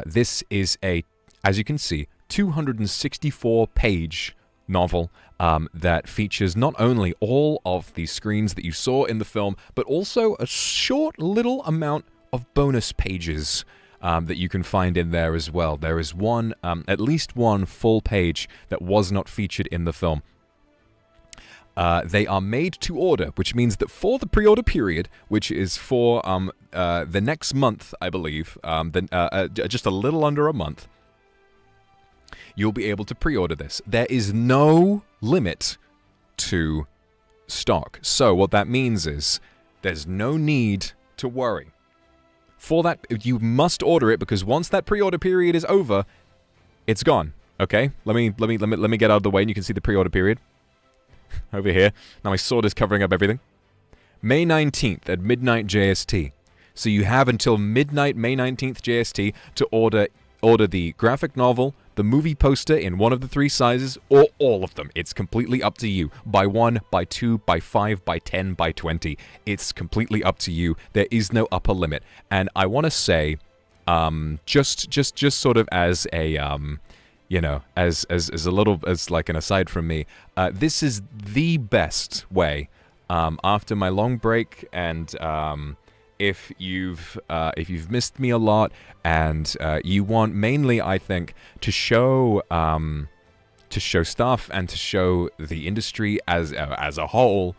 This is as you can see, 264-page novel that features not only all of the screens that you saw in the film, but also a short little amount of bonus pages that you can find in there as well. There is at least one full page that was not featured in the film. They are made to order, which means that for the pre-order period, which is for the next month, I believe, just a little under a month, you'll be able to pre-order this. There is no limit to stock. So what that means is there's no need to worry. For that, you must order it, because once that pre-order period is over, it's gone. Okay? Let me get out of the way and you can see the pre-order period. Over here. Now my sword is covering up everything. May 19th at midnight JST. So you have until midnight May 19th JST to order the graphic novel, the movie poster in one of the 3 sizes, or all of them. It's completely up to you. By 1, by 2, by 5, by 10, by 20. It's completely up to you. There is no upper limit. And I want to say, just sort of as a, as a little, as like an aside from me, this is the best way, after my long break, and if you've missed me a lot, and you want mainly, I think, to show stuff and to show the industry as a whole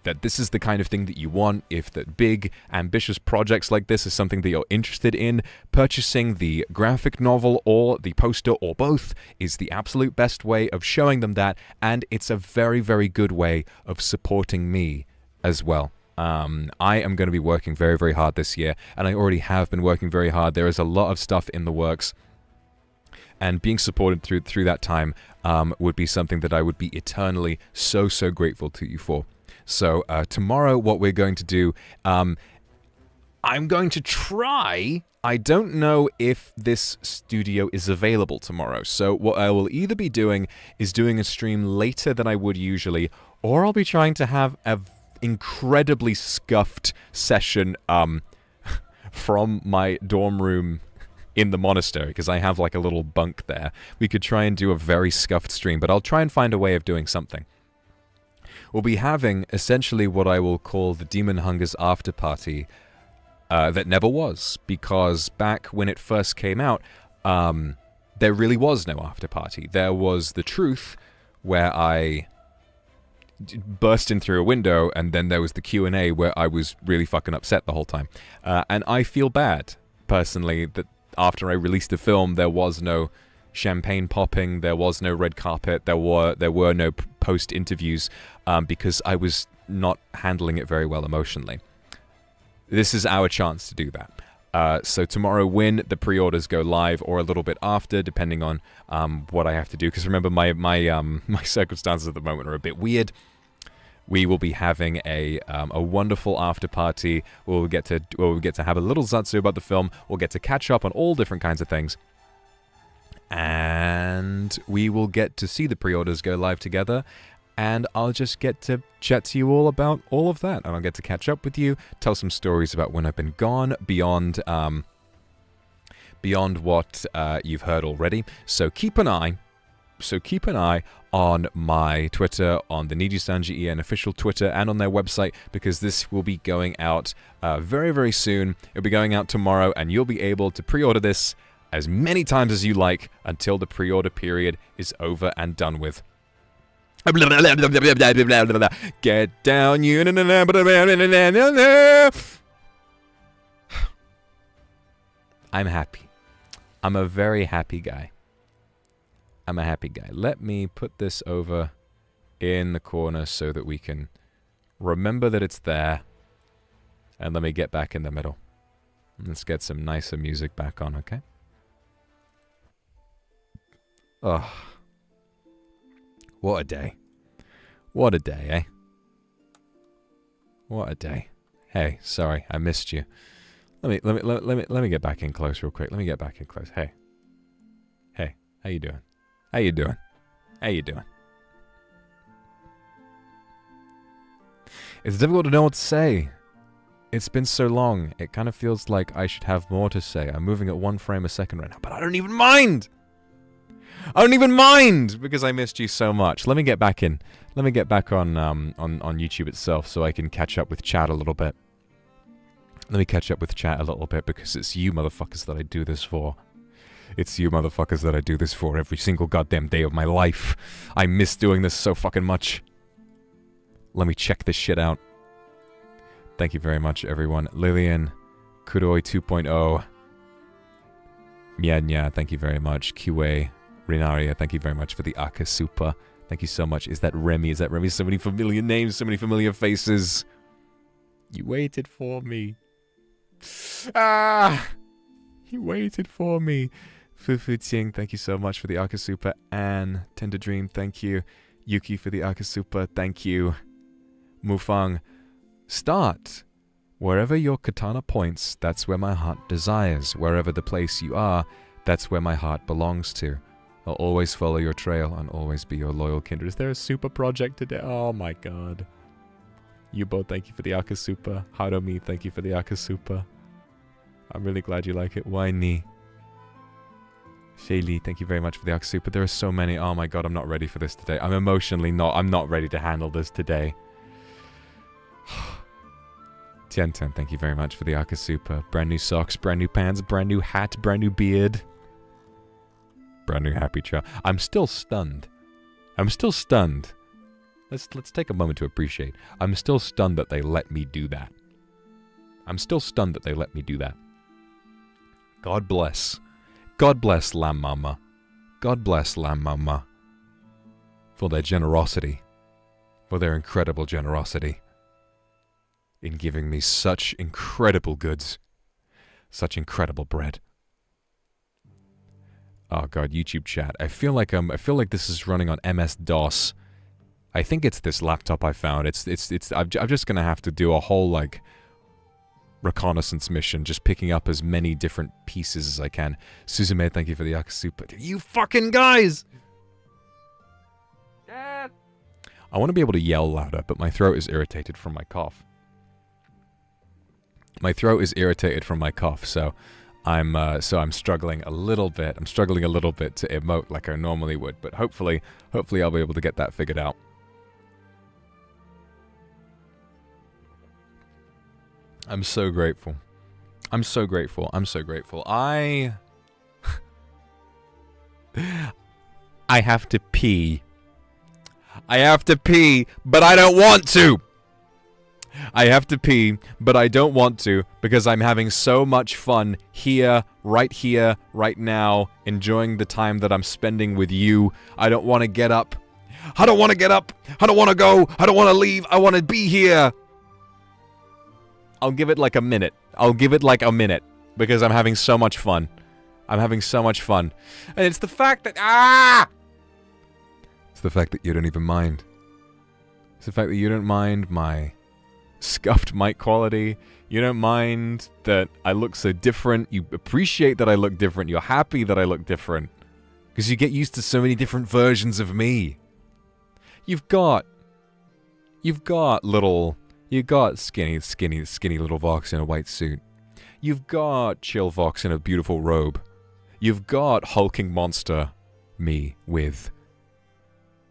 that this is the kind of thing that you want. If that big, ambitious projects like this is something that you're interested in, purchasing the graphic novel or the poster or both is the absolute best way of showing them that, and it's a very, very good way of supporting me as well. I am going to be working very, very hard this year, and I already have been working very hard. There is a lot of stuff in the works, and being supported through that time would be something that I would be eternally so grateful to you for. So tomorrow, what we're going to do, I'm going to try. I don't know if this studio is available tomorrow. So what I will either be doing is doing a stream later than I would usually, or I'll be trying to have a incredibly scuffed session from my dorm room in the monastery, because I have like a little bunk there. We could try and do a very scuffed stream, but I'll try and find a way of doing something. We'll be having essentially what I will call the Demon Hunger's after party that never was, because back when it first came out, there really was no after party. There was the truth, where I burst in through a window, and then there was the Q&A where I was really fucking upset the whole time. And I feel bad, personally, that after I released the film, there was no champagne popping, there was no red carpet, there were no post interviews, because I was not handling it very well emotionally. This is our chance to do that. So tomorrow, when the pre-orders go live, or a little bit after, depending on what I have to do, because remember my circumstances at the moment are a bit weird. We will be having a wonderful after party. We'll get to have a little zatsu about the film. We'll get to catch up on all different kinds of things. And we will get to see the pre-orders go live together, and I'll just get to chat to you all about all of that, and I'll get to catch up with you, tell some stories about when I've been gone, beyond what you've heard already. So keep an eye on my Twitter, on the NIJISANJI EN official Twitter, and on their website, because this will be going out very, very soon. It'll be going out tomorrow, and you'll be able to pre-order this as many times as you like until the pre-order period is over and done with. Get down, you. I'm happy. I'm a very happy guy. I'm a happy guy. Let me put this over in the corner so that we can remember that it's there. And let me get back in the middle. Let's get some nicer music back on, okay? Oh, what a day. What a day, eh? What a day. Hey, sorry, I missed you. Let me get back in close real quick. Let me get back in close. Hey. Hey, how you doing? How you doing? How you doing? It's difficult to know what to say. It's been so long. It kind of feels like I should have more to say. I'm moving at 1 frame a second right now, but I don't even mind! I don't even mind! Because I missed you so much. Let me get back in. Let me get back on YouTube itself so I can catch up with chat a little bit. Let me catch up with chat a little bit because it's you motherfuckers that I do this for. It's you motherfuckers that I do this for every single goddamn day of my life. I miss doing this so fucking much. Let me check this shit out. Thank you very much, everyone. Lillian, Kuroi 2.0. Mianya, thank you very much. QA, Rinaria, thank you very much for the Akasupa. Thank you so much. Is that Remy? Is that Remy? So many familiar names, so many familiar faces. You waited for me. Ah! You waited for me. Fufu Ting, thank you so much for the Akasupa. Anne, Tender Dream, thank you. Yuki for the Akasupa, thank you. Mufang, start. Wherever your katana points, that's where my heart desires. Wherever the place you are, that's where my heart belongs to. I'll always follow your trail and always be your loyal kindred. Is there a super project today? Oh my god. Yubo, thank you for the Akasupa. Haromi, thank you for the Akasupa. I'm really glad you like it. Winey. Shaylee, thank you very much for the Akasupa. There are so many. Oh my god, I'm not ready for this today. I'm not ready to handle this today. Tienten, thank you very much for the Akasupa. Brand new socks, brand new pants, brand new hat, brand new beard. Brand new happy child. I'm still stunned. I'm still stunned. Let's take a moment to appreciate. I'm still stunned that they let me do that. I'm still stunned that they let me do that. God bless. God bless Lamb Mama. God bless Lamb Mama. For their generosity. For their incredible generosity. In giving me such incredible goods. Such incredible bread. Oh god, YouTube chat. I feel like this is running on MS-DOS. I think it's this laptop I found. I'm just gonna have to do a whole, like, reconnaissance mission, just picking up as many different pieces as I can. Suzume, thank you for the Akasupa. You fucking guys! I want to be able to yell louder, but my throat is irritated from my cough. My throat is irritated from my cough, so I'm struggling a little bit. I'm struggling a little bit to emote like I normally would, but hopefully I'll be able to get that figured out. I'm so grateful. I'm so grateful. I'm so grateful. I have to pee. I have to pee, but I don't want to. I have to pee, but I don't want to because I'm having so much fun here, right now, enjoying the time that I'm spending with you. I don't want to get up. I don't want to get up. I don't want to go. I don't want to leave. I want to be here. I'll give it like a minute. I'll give it like a minute because I'm having so much fun. I'm having so much fun. And it's the fact that... It's the fact that you don't even mind. It's the fact that you don't mind my scuffed mic quality. You don't mind that I look so different. You appreciate that I look different. You're happy that I look different. Because you get used to so many different versions of me. You've got skinny little Vox in a white suit. You've got chill Vox in a beautiful robe. You've got hulking monster me with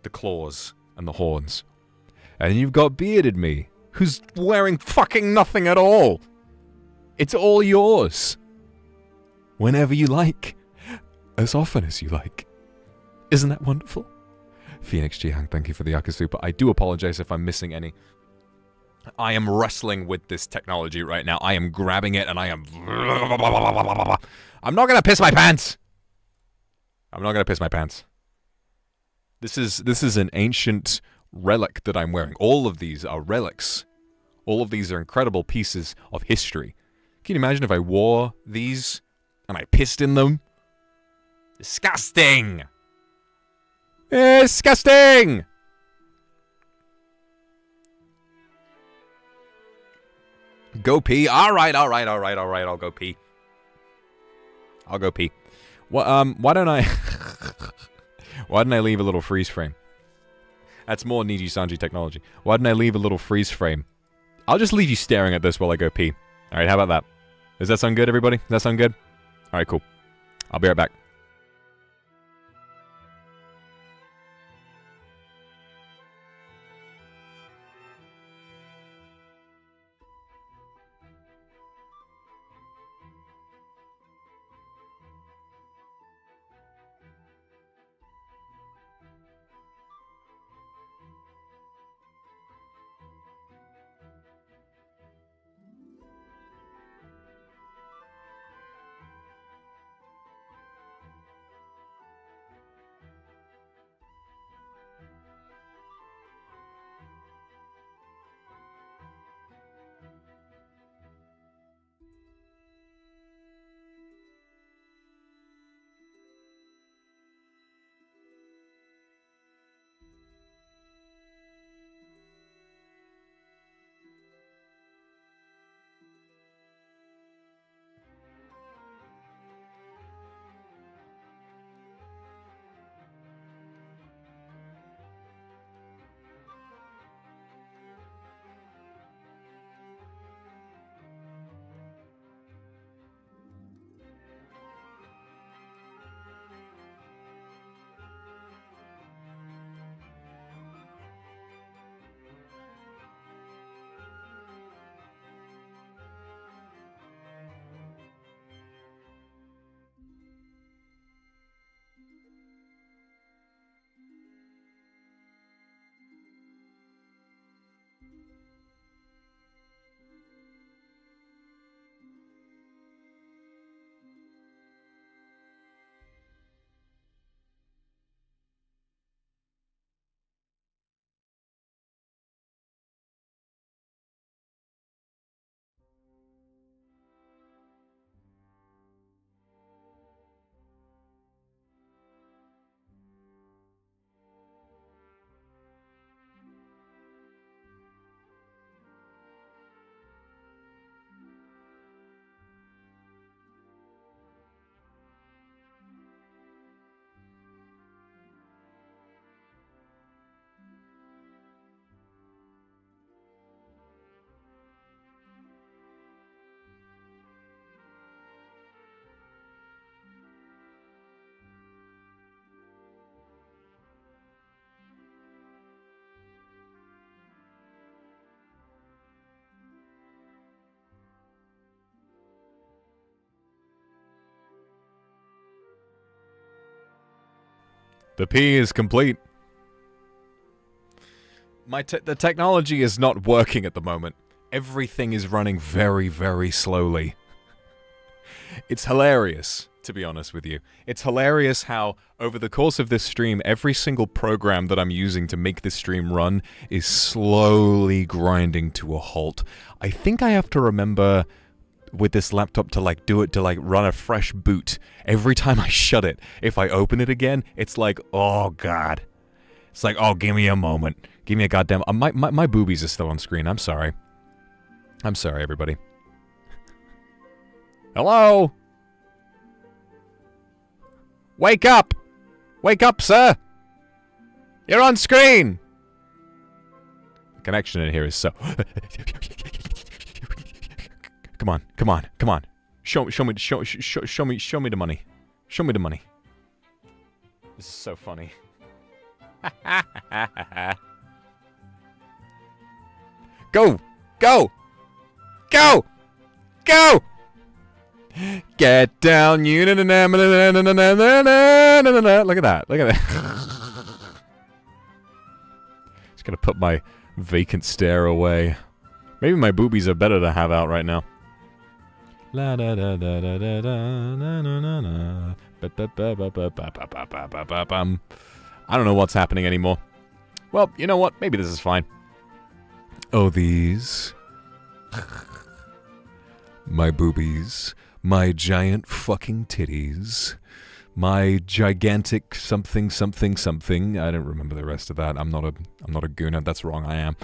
the claws and the horns. And you've got bearded me, who's wearing fucking nothing at all. It's all yours. Whenever you like. As often as you like. Isn't that wonderful? Phoenix Jihang, thank you for the Akasupa. I do apologize if I'm missing any. I am wrestling with this technology right now. I am grabbing it and I am... I'm not gonna piss my pants! I'm not gonna piss my pants. This is an ancient relic that I'm wearing. All of these are relics. All of these are incredible pieces of history. Can you imagine if I wore these and I pissed in them? Disgusting! Disgusting! Go pee. Alright, I'll go pee. I'll go pee. Well, why don't I... Why didn't I leave a little freeze frame? That's more NIJISANJI technology. Why didn't I leave a little freeze frame I'll just leave you staring at this while I go pee. Alright, how about that? Does that sound good, everybody? Does that sound good? Alright, cool. I'll be right back. The pee is complete. The technology is not working at the moment. Everything is running very, very slowly. It's hilarious, to be honest with you. It's hilarious how, over the course of this stream, every single program that I'm using to make this stream run is slowly grinding to a halt. I think I have to remember with this laptop to run a fresh boot every time I shut it. If I open it again, it's like, oh god. It's like, oh, give me a moment. Give me a goddamn... my boobies are still on screen. I'm sorry. I'm sorry, everybody. Hello? Wake up! Wake up, sir! You're on screen! The connection in here is so... Come on, come on, come on. Show me the money. Show me the money. This is so funny. Go! Go! Go! Go! Get down, you. Look at that. Look at that. Just gonna put my vacant stare away. Maybe my boobies are better to have out right now. La da da da da da da na na na na. I don't know what's happening anymore. Well, you know what? Maybe this is fine. Oh, these. My boobies. My giant fucking titties. My gigantic something something something. I don't remember the rest of that. I'm not a gooner. That's wrong. I am.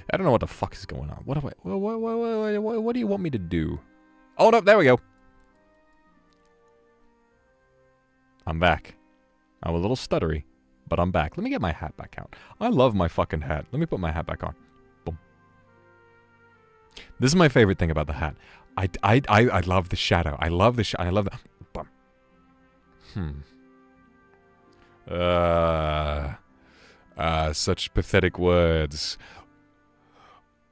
I don't know what the fuck is going on. What do you want me to do? Oh no, there we go. I'm back. I'm a little stuttery, but I'm back. Let me get my hat back out. I love my fucking hat. Let me put my hat back on. Boom. This is my favorite thing about the hat. I love the shadow. I love the shadow. I love the... Boom. Such pathetic words.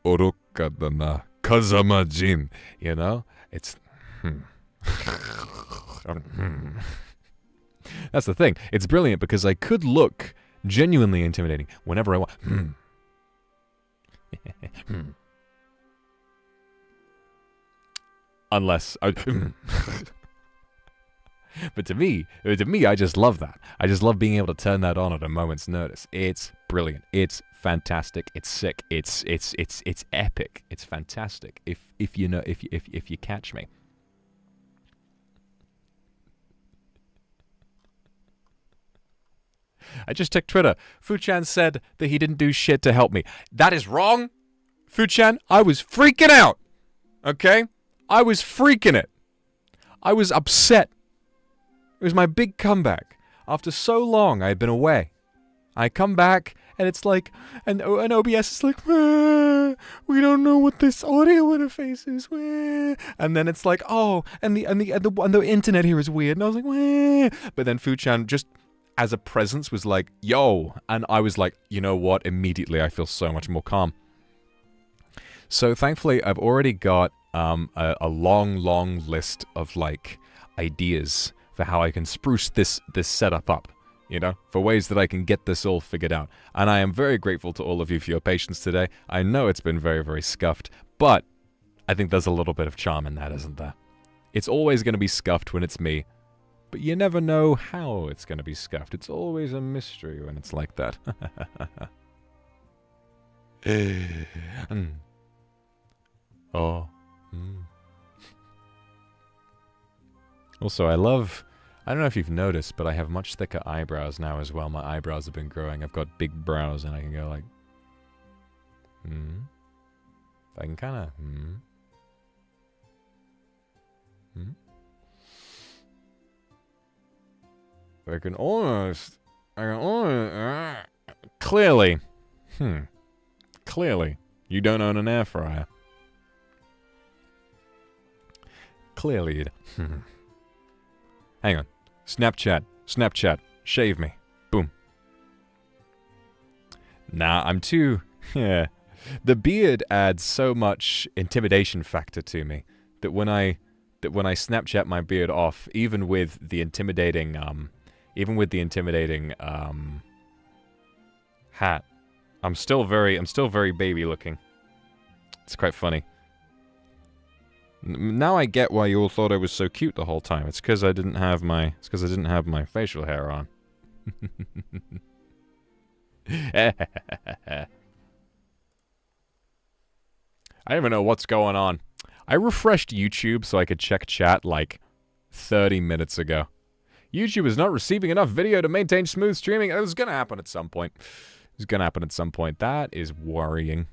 Orokadana Kazama-jin. You know? It's... That's the thing. It's brilliant because I could look genuinely intimidating whenever I want. Unless I... But to me, I just love that. I just love being able to turn that on at a moment's notice. It's brilliant. It's fantastic. It's sick. It's epic. It's fantastic. If you catch me. I just checked Twitter. Fuchan said that he didn't do shit to help me. That is wrong. Fuchan, I was freaking out. Okay? I was freaking it. I was upset. It was my big comeback. After so long I had been away. I come back and it's like, and OBS is like, we don't know what this audio interface is. And then it's like, oh, and the internet here is weird. And I was like, but then Fuchan just as a presence was like, yo, and I was like, you know what? Immediately I feel so much more calm. So thankfully I've already got a long list of like ideas for how I can spruce this setup up, you know, for ways that I can get this all figured out. And I am very grateful to all of you for your patience today. I know it's been very, very scuffed, but I think there's a little bit of charm in that, isn't there? It's always going to be scuffed when it's me, but you never know how it's going to be scuffed. It's always a mystery when it's like that. Oh. Also, I don't know if you've noticed, but I have much thicker eyebrows now as well. My eyebrows have been growing. I've got big brows and I can go like, I can kind of, I can almost, clearly, clearly, you don't own an air fryer. Clearly, hang on. Snapchat, shave me. Boom. Nah, I'm too... Yeah. The beard adds so much intimidation factor to me that when I Snapchat my beard off, even with the intimidating hat, I'm still very baby looking. It's quite funny. Now I get why you all thought I was so cute the whole time. It's because I didn't have my facial hair on. I don't even know what's going on. I refreshed YouTube so I could check chat like 30 minutes ago. YouTube is not receiving enough video to maintain smooth streaming. It was going to happen at some point. That is worrying.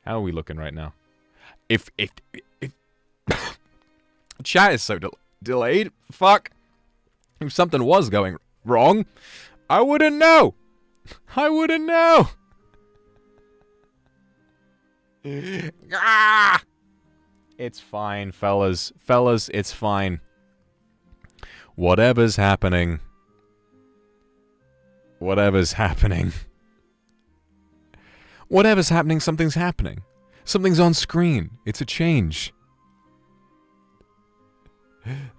How are we looking right now? If chat is so delayed, fuck. If something was going wrong, I wouldn't know. Ah! It's fine, fellas. Fellas, it's fine. Whatever's happening, something's happening. Something's on screen. It's a change.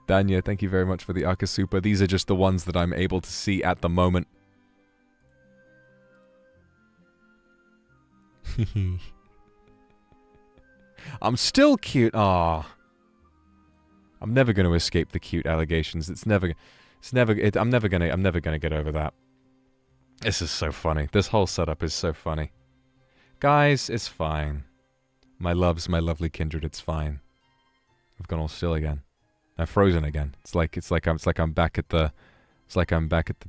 Danya, thank you very much for the Akasupa. These are just the ones that I'm able to see at the moment. I'm still cute. Aw. I'm never going to escape the cute allegations. I'm never gonna get over that. This is so funny. This whole setup is so funny. Guys, it's fine. My loves, my lovely kindred, it's fine. I've gone all still again. I've frozen again. It's like I'm back at the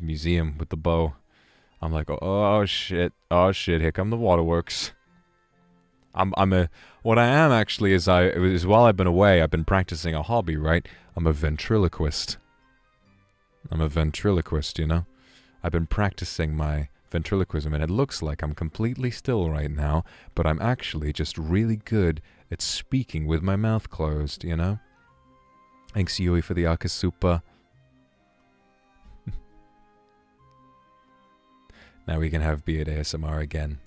museum with the bow. I'm like, oh shit, here come the waterworks. What I am actually is while I've been away, I've been practicing a hobby, right? I'm a ventriloquist, you know? I've been practicing my ventriloquism, and it looks like I'm completely still right now, but I'm actually just really good at speaking with my mouth closed, you know? Thanks, Yui, for the Akasupa. Now we can have beard ASMR again.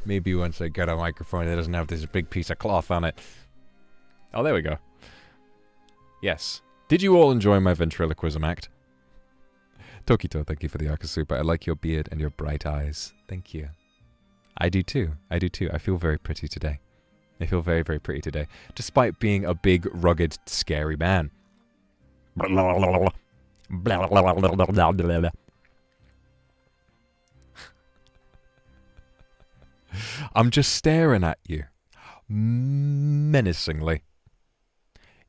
Maybe once I get a microphone that doesn't have this big piece of cloth on it. Oh, there we go. Yes. Did you all enjoy my ventriloquism act? Tokito, thank you for the Akasupa. I like your beard and your bright eyes. Thank you. I do too. I do too. I feel very pretty today. I feel very, very pretty today. Despite being a big, rugged, scary man. I'm just staring at you. Menacingly.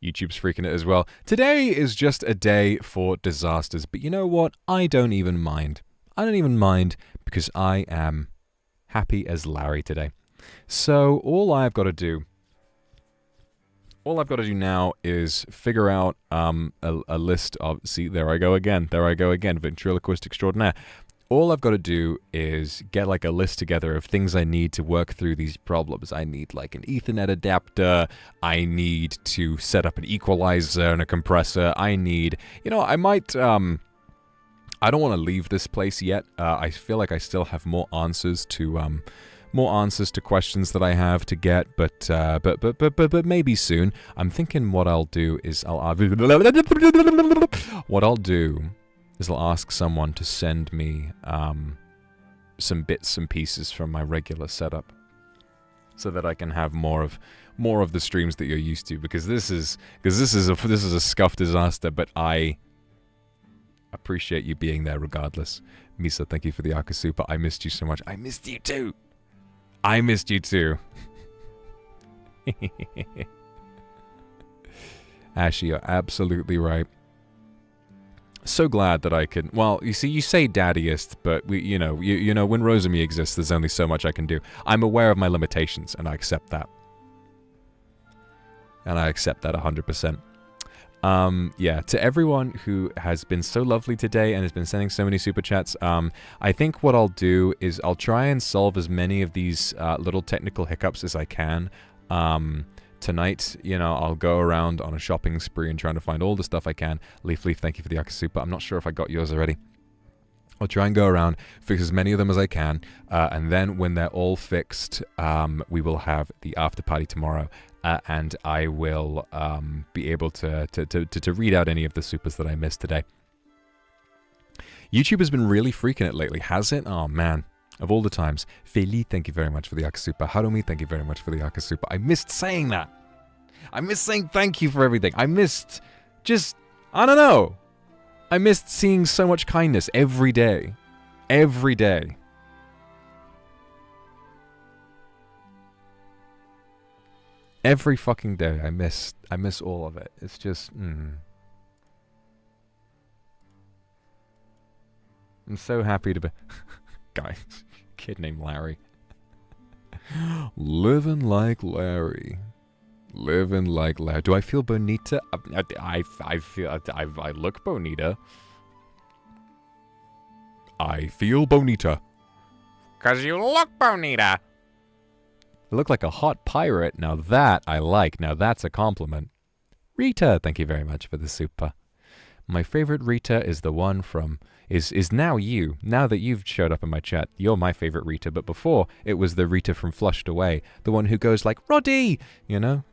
YouTube's freaking it as well. Today is just a day for disasters, but you know what? I don't even mind. I don't even mind because I am happy as Larry today. So all I've got to do now is figure out a list of... See, there I go again. There I go again. Ventriloquist extraordinaire. All I've got to do is get like a list together of things I need to work through these problems. I need like an Ethernet adapter. I need to set up an equalizer and a compressor. I need, you know, I might, I don't want to leave this place yet. I feel like I still have more answers to questions that I have to get, but maybe soon. I'm thinking what I'll do is I'll ask someone to send me some bits and pieces from my regular setup, so that I can have more of the streams that you're used to. Because this is a scuffed disaster, but I appreciate you being there regardless. Misa, thank you for the Akasupa. I missed you so much. I missed you too. I missed you too. Ashy, you're absolutely right. So glad that I can... Well, you see, you say daddiest, but you know, when Rosemi exists, there's only so much I can do. I'm aware of my limitations, and I accept that. And I accept that 100%. Yeah, to everyone who has been so lovely today and has been sending so many super chats, I think what I'll do is I'll try and solve as many of these little technical hiccups as I can. Tonight, you know, I'll go around on a shopping spree and trying to find all the stuff I can. Leaf, thank you for the Akasupa. I'm not sure if I got yours already. I'll try and go around, fix as many of them as I can, and then when they're all fixed, we will have the after party tomorrow, and I will be able to read out any of the supers that I missed today. YouTube has been really freaking it lately, has it? Oh, man. Of all the times. Feli, thank you very much for the Akasupa. Harumi, thank you very much for the Akasupa. I missed saying that. I missed saying thank you for everything. I missed just... I don't know. I missed seeing so much kindness every day. Every day. Every fucking day. I miss all of it. It's just... I'm so happy to be... Guys, kid named Larry. Living like Larry. Living like Larry. Do I feel bonita? I feel... I look bonita. I feel bonita. 'Cause you look bonita. I look like a hot pirate. Now that I like. Now that's a compliment. Rita, thank you very much for the super. My favorite Rita is the one from... Is now you. Now that you've showed up in my chat, you're my favorite Rita. But before, it was the Rita from Flushed Away. The one who goes like, Roddy! You know?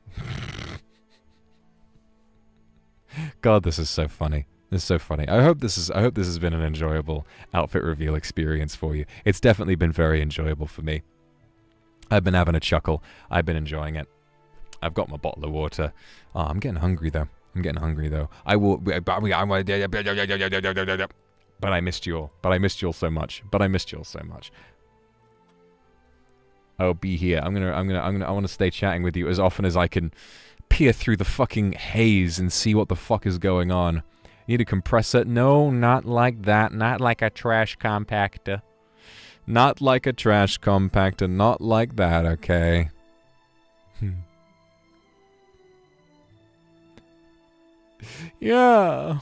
God, this is so funny. This is so funny. I hope this has been an enjoyable outfit reveal experience for you. It's definitely been very enjoyable for me. I've been having a chuckle. I've been enjoying it. I've got my bottle of water. Oh, I'm getting hungry though. I will... But I missed you all. I missed you all so much. Oh, be here. I want to stay chatting with you as often as I can peer through the fucking haze and see what the fuck is going on. You need a compressor? No, not like that. Not like a trash compactor. Not like a trash compactor. Not like that, okay? Yeah.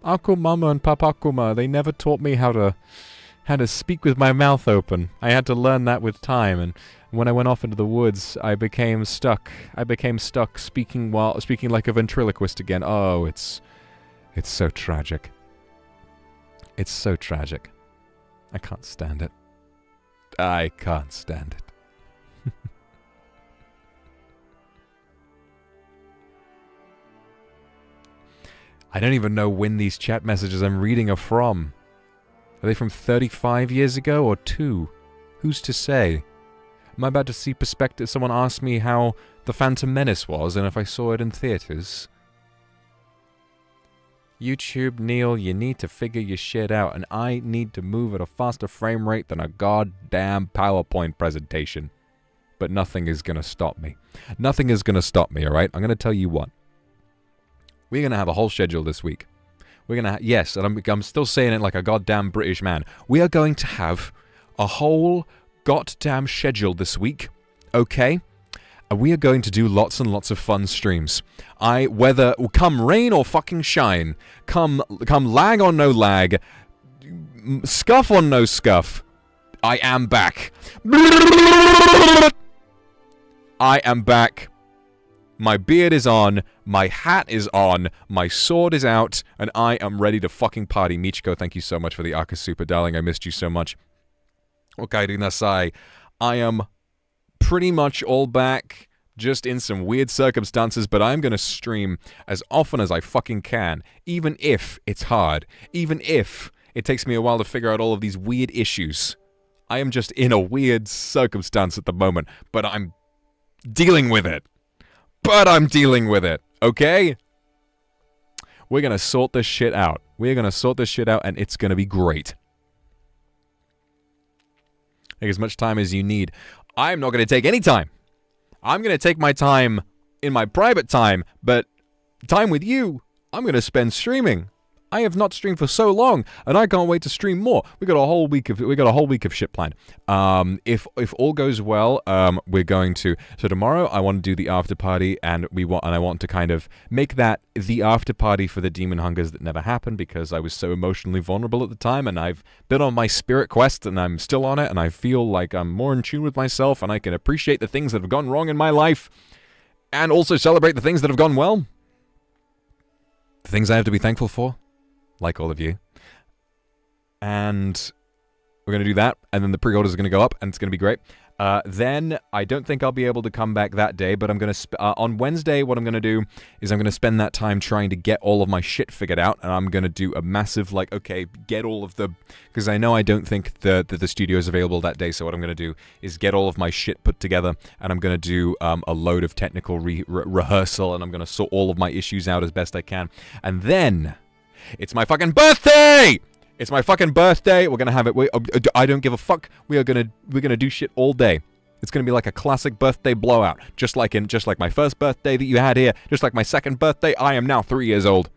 Akumama and Papakuma, they never taught me how to speak with my mouth open. I had to learn that with time, and when I went off into the woods, I became stuck. Speaking like a ventriloquist again. Oh, it's so tragic. It's so tragic. I can't stand it. I can't stand it. I don't even know when these chat messages I'm reading are from. Are they from 35 years ago or 2? Who's to say? Am I about to see perspective? Someone asked me how The Phantom Menace was and if I saw it in theaters. YouTube, Neil, you need to figure your shit out, and I need to move at a faster frame rate than a goddamn PowerPoint presentation. But nothing is going to stop me. Nothing is going to stop me, alright? I'm going to tell you what. We're going to have a whole schedule this week. We're going to yes, and I'm still saying it like a goddamn British man. We are going to have a whole goddamn schedule this week, okay? And we are going to do lots and lots of fun streams. Whether come rain or fucking shine, come lag or no lag, scuff or no scuff, I am back. I am back. My beard is on, my hat is on, my sword is out, and I am ready to fucking party. Michiko, thank you so much for the Aka Super, darling. I missed you so much. Okairi Nasai. I am pretty much all back, just in some weird circumstances, but I'm gonna stream as often as I fucking can, even if it's hard, even if it takes me a while to figure out all of these weird issues. I am just in a weird circumstance at the moment, but I'm dealing with it. Okay? We're gonna sort this shit out. We're gonna sort this shit out, and it's gonna be great. Take as much time as you need. I'm not gonna take any time. I'm gonna take my time in my private time, but time with you, I'm gonna spend streaming. I have not streamed for so long, and I can't wait to stream more. We got a whole week of shit planned. If all goes well, we're going to. So tomorrow, I want to do the after party, and I want to kind of make that the after party for the demon hungers that never happened because I was so emotionally vulnerable at the time, and I've been on my spirit quest, and I'm still on it, and I feel like I'm more in tune with myself, and I can appreciate the things that have gone wrong in my life, and also celebrate the things that have gone well. The things I have to be thankful for. Like all of you. And we're going to do that, and then the pre-orders are going to go up, and it's going to be great. Then, I don't think I'll be able to come back that day, but I'm going to... on Wednesday, what I'm going to do is I'm going to spend that time trying to get all of my shit figured out, and I'm going to do a massive, like, okay, get all of the... Because I know I don't think the studio is available that day, so what I'm going to do is get all of my shit put together, and I'm going to do a load of technical rehearsal, and I'm going to sort all of my issues out as best I can. And then... It's my fucking birthday! It's my fucking birthday. We're gonna have it. I don't give a fuck. We're gonna do shit all day. It's gonna be like a classic birthday blowout, just like my first birthday that you had here, just like my second birthday. I am now 3 years old,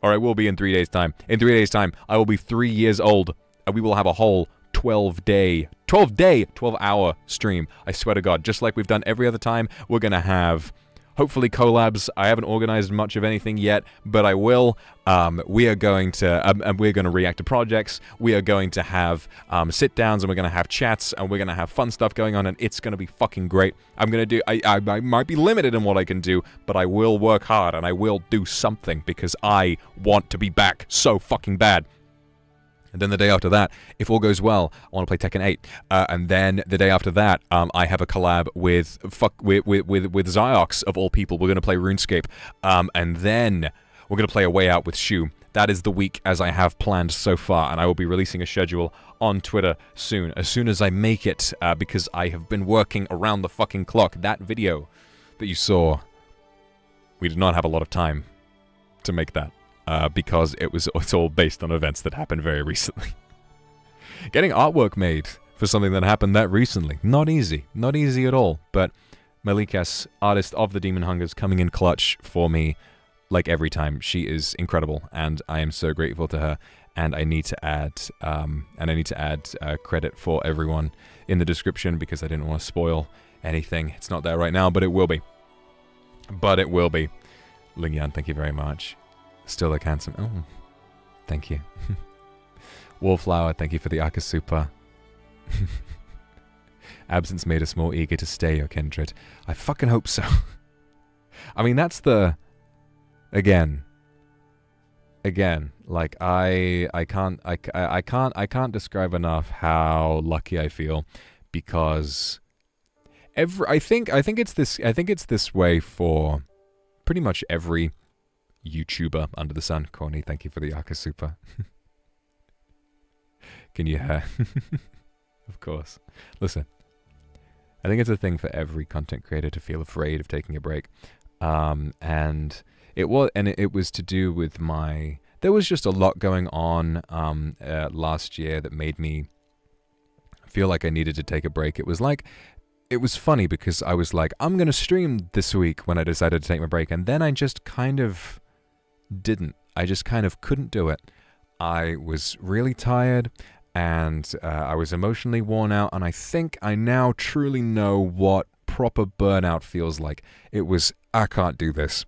or I will be in 3 days' time. In 3 days' time, I will be 3 years old, and we will have a whole 12-hour stream. I swear to God, just like we've done every other time, we're gonna have. Hopefully collabs. I haven't organized much of anything yet, but I will. We are going to react to projects. We are going to have sit-downs, and we're going to have chats, and we're going to have fun stuff going on, and it's going to be fucking great. I'm going to do... I might be limited in what I can do, but I will work hard, and I will do something, because I want to be back so fucking bad. And then the day after that, if all goes well, I want to play Tekken 8. And then the day after that, I have a collab with Ziox, of all people. We're going to play RuneScape. And then we're going to play A Way Out with Shu. That is the week as I have planned so far. And I will be releasing a schedule on Twitter soon. As soon as I make it, because I have been working around the fucking clock. That video that you saw, we did not have a lot of time to make that. Because it's all based on events that happened very recently. Getting artwork made for something that happened that recently. Not easy. Not easy at all. But Malikas, artist of the Demon Hungers, coming in clutch for me like every time. She is incredible, and I am so grateful to her. And I need to add credit for everyone in the description because I didn't want to spoil anything. It's not there right now, but it will be. Ling Yan, thank you very much. Still look handsome. Oh. thank you. Wallflower, thank you for the Akasupa. Absence made us more eager to stay, O kindred. I fucking hope so. I mean, that's the... Again, like I can't describe enough how lucky I feel, because I think it's this way for pretty much every YouTuber under the sun. Corny, thank you for the Akasupa. Can you hear? Of course. Listen, I think it's a thing for every content creator to feel afraid of taking a break, and it was to do with my... There was just a lot going on last year that made me feel like I needed to take a break. It was funny because I was like, I'm going to stream this week when I decided to take my break, and then I just kind of didn't. I just kind of couldn't do it. I was really tired, and I was emotionally worn out, and I think I now truly know what proper burnout feels like. It was, I can't do this.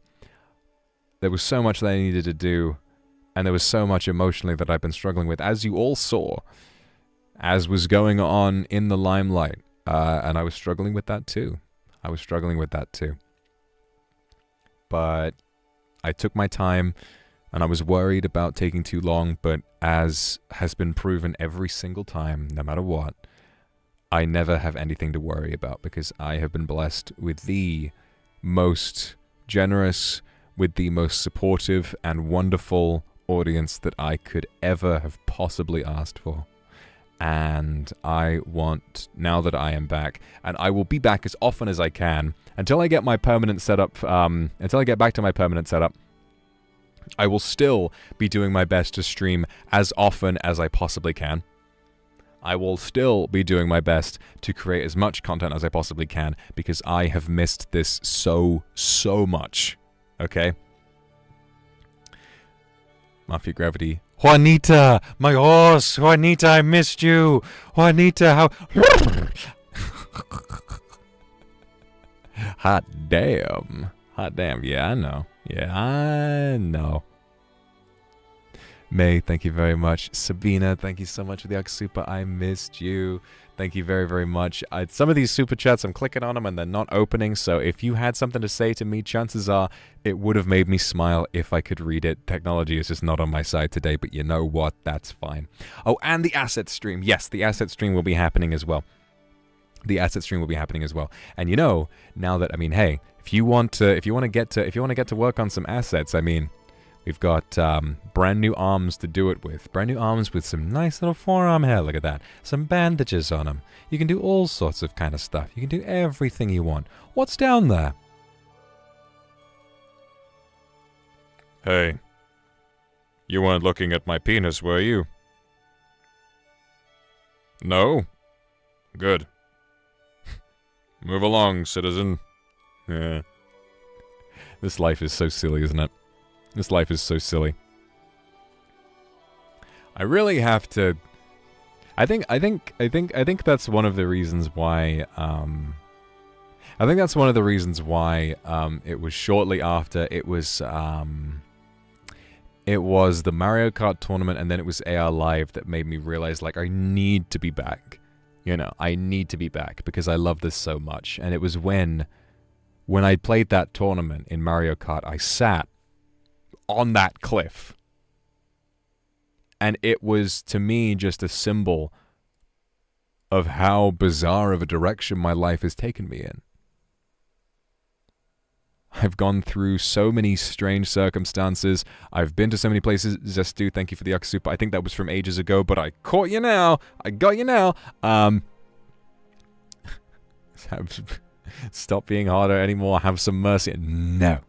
There was so much that I needed to do, and there was so much emotionally that I've been struggling with, as you all saw, as was going on in the limelight. And I was struggling with that too. But I took my time, and I was worried about taking too long, but as has been proven every single time, no matter what, I never have anything to worry about, because I have been blessed with the most generous, with the most supportive and wonderful audience that I could ever have possibly asked for. And I want, now that I am back, and I will be back as often as I can until I get my permanent setup, until I get back to my permanent setup, I will still be doing my best to stream as often as I possibly can. I will still be doing my best to create as much content as I possibly can, because I have missed this so much. Okay? Mafia Gravity. Juanita! My horse! Juanita, I missed you! Juanita, how... Hot damn. Yeah, I know. May, thank you very much. Sabina, thank you so much for the Akasupa. I missed you. Thank you very, very much. Some of these super chats, I'm clicking on them and they're not opening, so if you had something to say to me, chances are it would have made me smile if I could read it. Technology is just not on my side today, but you know what? That's fine. Oh, and the asset stream. Yes, the asset stream will be happening as well. And you know, now that, I mean, hey, if you want to get to work on some assets, I mean, we've got brand new arms to do it with. Brand new arms with some nice little forearm hair. Look at that. Some bandages on them. You can do all sorts of kind of stuff. You can do everything you want. What's down there? Hey. You weren't looking at my penis, were you? No? Good. Move along, citizen. Yeah. This life is so silly, isn't it? This life is so silly. I really have to... I think that's one of the reasons why, it was shortly after it was the Mario Kart tournament, and then it was AR Live that made me realize, like, I need to be back. You know, I need to be back because I love this so much. And it was when I played that tournament in Mario Kart, I sat on that cliff. And it was, to me, just a symbol of how bizarre of a direction my life has taken me in. I've gone through so many strange circumstances. I've been to so many places. Zestu, thank you for the Akasupa. I think that was from ages ago, but I caught you now. I got you now. Stop being harder anymore. Have some mercy. No.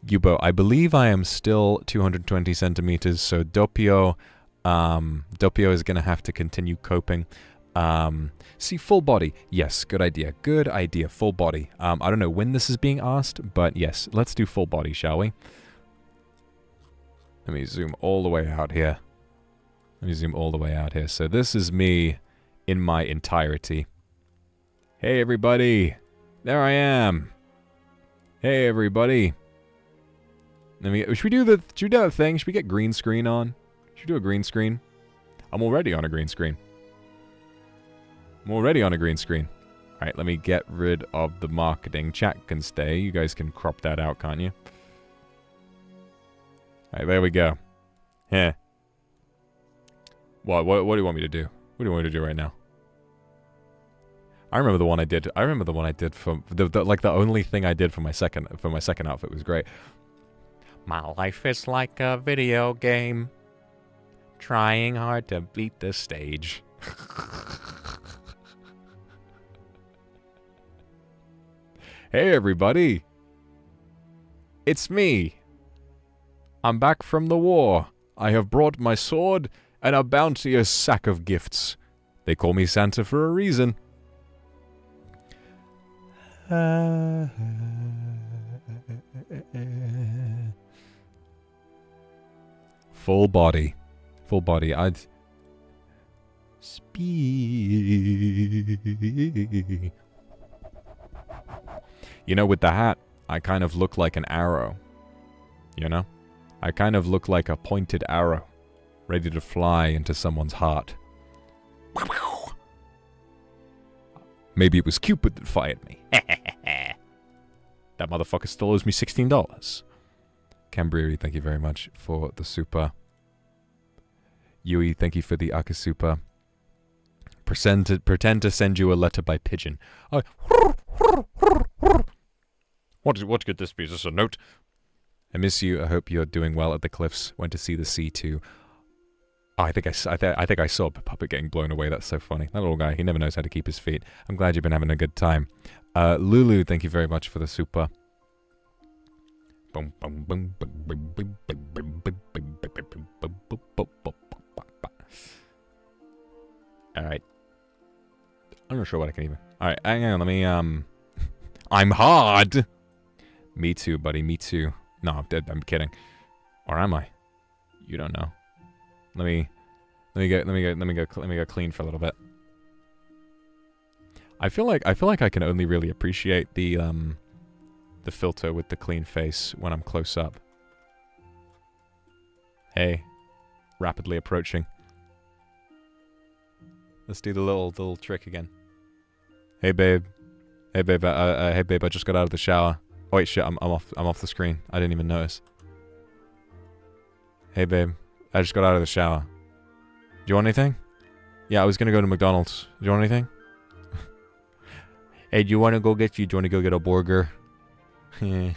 Yubo, I believe I am still 220 centimeters, so Doppio is going to have to continue coping. See, full body. Yes, good idea. Full body. I don't know when this is being asked, but yes, let's do full body, shall we? Let me zoom all the way out here. So this is me in my entirety. Hey, everybody. There I am. Hey, everybody. Should we do that thing? Should we get green screen on? Should we do a green screen? I'm already on a green screen. Alright, let me get rid of the marketing. Chat can stay. You guys can crop that out, can't you? Alright, there we go. Yeah. What do you want me to do? What do you want me to do right now? I remember the one I did. For the only thing I did for my second outfit was great. My life is like a video game. Trying hard to beat the stage. Hey everybody. It's me. I'm back from the war. I have brought my sword and a bounteous sack of gifts. They call me Santa for a reason. Full body. I'd speak. You know, with the hat, I kind of look like an arrow. You know? I kind of look like a pointed arrow, ready to fly into someone's heart. Maybe it was Cupid that fired me. That motherfucker still owes me $16. Cambriri, thank you very much for the super. Yui, thank you for the Akasupa. Pretend to send you a letter by pigeon. What could this be? Is this a note? I miss you. I hope you're doing well at the cliffs. Went to see the sea too. Oh, I think I saw a puppet getting blown away. That's so funny. That little guy, he never knows how to keep his feet. I'm glad you've been having a good time. Lulu, thank you very much for the super. Alright. I'm not sure what I can even... Alright, hang on, let me, I'm hard! Me too, buddy, me too. No, I'm dead, I'm kidding. Or am I? You don't know. Let me go clean for a little bit. I feel like I can only really appreciate the filter with the clean face when I'm close up. Hey, rapidly approaching. Let's do the little trick again. Hey babe, hey babe, hey babe, I just got out of the shower. Oh wait, shit, I'm off the screen. I didn't even notice. Hey babe, I just got out of the shower. Do you want anything? Yeah, I was gonna go to McDonald's. Do you want anything? Hey, do you want to go get a burger? I